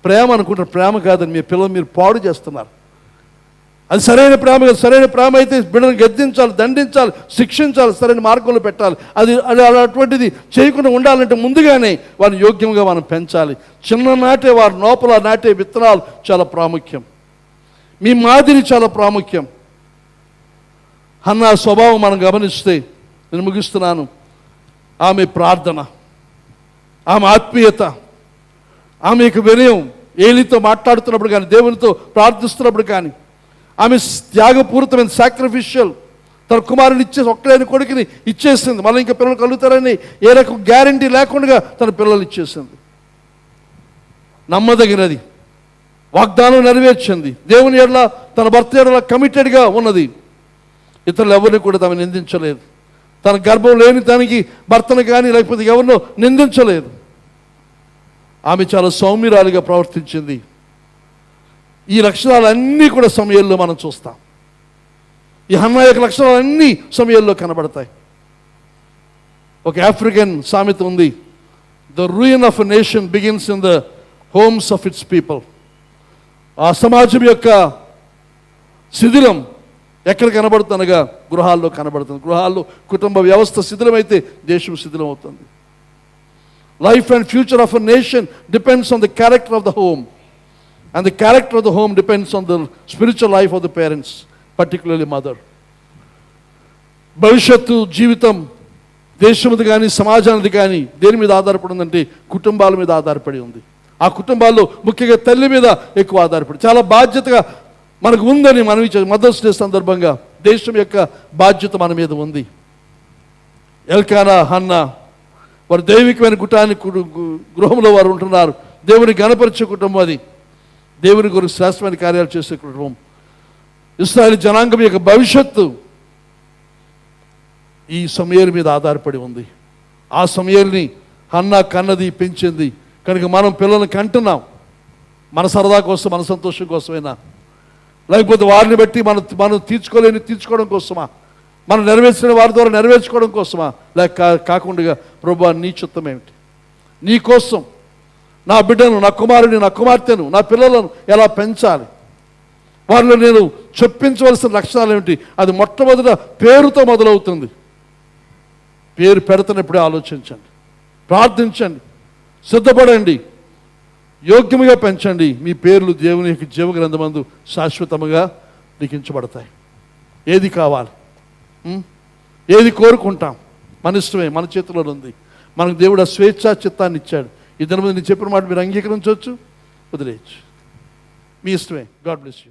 [SPEAKER 1] ప్రేమ అనుకుంటారు, ప్రేమ కాదని మీ పిల్లలు మీరు పాడు చేస్తున్నారు. అది సరైన ప్రేమ కాదు. సరైన ప్రేమ అయితే బిడ్డను గద్దించాలి, దండించాలి, శిక్షించాలి, సరైన మార్గంలో పెట్టాలి. అది అటువంటిది చేయకుండా ఉండాలంటే ముందుగానే వారిని యోగ్యంగా మనం పెంచాలి. చిన్ననాటే వారి లోపల నాటే విత్తనాలు చాలా ప్రాముఖ్యం. మీ మాదిరి చాలా ప్రాముఖ్యం. హన్నా స్వభావం మనం గమనిస్తే, నేను ముగిస్తున్నాను, ఆమె ప్రార్థన, ఆమె ఆత్మీయత, ఆమె యొక్క వినయం, ఏలితో మాట్లాడుతున్నప్పుడు కానీ, దేవునితో ప్రార్థిస్తున్నప్పుడు కానీ, ఆమె త్యాగపూరితమైన సాక్రిఫిషియల్, తన కుమారుని ఇచ్చేసి ఒక్కలేని కొడుకుని ఇచ్చేసింది. మళ్ళీ ఇంకా పిల్లలు కలుగుతారని ఏ రకం గ్యారంటీ లేకుండా తన పిల్లలు ఇచ్చేసింది. నమ్మదగినది, వాగ్దానం నెరవేర్చింది, దేవుని ఎడల తన భర్త ఎడల కమిటెడ్గా ఉన్నది. ఇతరులు ఎవరిని కూడా తమ నిందించలేదు. తన గర్భం లేని దానికి భర్తను కానీ లేకపోతే ఎవరినో నిందించలేదు. ఆమె చాలా సౌమ్యురాలిగా ప్రవర్తించింది. ఈ లక్షణాలన్నీ కూడా సమయంలో మనం చూస్తాం. ఈ హన్నా యొక్క లక్షణాలన్నీ సమయంలో కనబడతాయి. ఒక ఆఫ్రికన్ సామెత ఉంది, the ruin of a nation begins in the homes of it's people. ఆ సమాజం యొక్క శిథిలం ఎక్కడ కనబడుతుందనగా గృహాల్లో కనబడుతుంది. గృహాల్లో కుటుంబ వ్యవస్థ శిథిలమైతే దేశం శిథిలం అవుతుంది. Life and future of a nation depends on the character of the home, and the character of the home depends on the spiritual life of the parents, particularly mother. భవిష్యత్తు జీవితం దేశముది కానీ సమాజానికి కానీ దేని మీద ఆధారపడి ఉందంటే కుటుంబాల మీద ఆధారపడి ఉంది. ఆ కుటుంబాల్లో ముఖ్యంగా తల్లి మీద ఎక్కువ ఆధారపడి చాలా బాధ్యతగా మనకు ఉందని మనం మదర్స్ డే సందర్భంగా దేశం యొక్క బాధ్యత మన మీద ఉంది. ఎల్కానా, హన్నా వారు దైవికమైన గృహంలో వారు ఉంటున్నారు. దేవుని గణపరిచే కుటుంబం అది. దేవుని కొరకు శ్రేష్టమైన కార్యాలు చేసే కుటుంబం. ఇశ్రాయేలు జనాంగం యొక్క భవిష్యత్తు ఈ సమయాల మీద ఆధారపడి ఉంది. ఆ సమయాల్ని హన్నా కన్నది, పెంచింది. కనుక మనం పిల్లల్ని కంటున్నాం, మన సరదా కోసం, మన సంతోషం కోసమైనా, లేకపోతే వారిని బట్టి మనం తీర్చుకోవడం కోసమా, మనం నెరవేర్చిన వారి ద్వారా నెరవేర్చుకోవడం కోసమా, లేక కాకుండా ప్రభువా నీ చిత్తం ఏమిటి, నీ కోసం నా బిడ్డను, నా కుమారుని, నా కుమార్తెను, నా పిల్లలను ఎలా పెంచాలి, వారిలో నేను చొప్పించవలసిన లక్షణాలు ఏమిటి. అది మొట్టమొదట పేరుతో మొదలవుతుంది. పేరు పెడుతున్నప్పుడే ఆలోచించండి, ప్రార్థించండి, సిద్ధపడండి, యోగ్యముగా పెంచండి. మీ పేర్లు దేవుని యొక్క జీవగ్రంథమందు శాశ్వతముగా లిఖించబడతాయి. ఏది కావాలి, ఏది కోరుకుంటాం, మన ఇష్టమే, మన చేతిలో ఉంది. మనకు దేవుడు ఆ స్వేచ్ఛా చిత్తాన్ని ఇచ్చాడు. ఈ దినం నేను చెప్పిన మాట మీరు అంగీకరించవచ్చు, వదిలేయచ్చు, మీ ఇష్టమే. God bless you.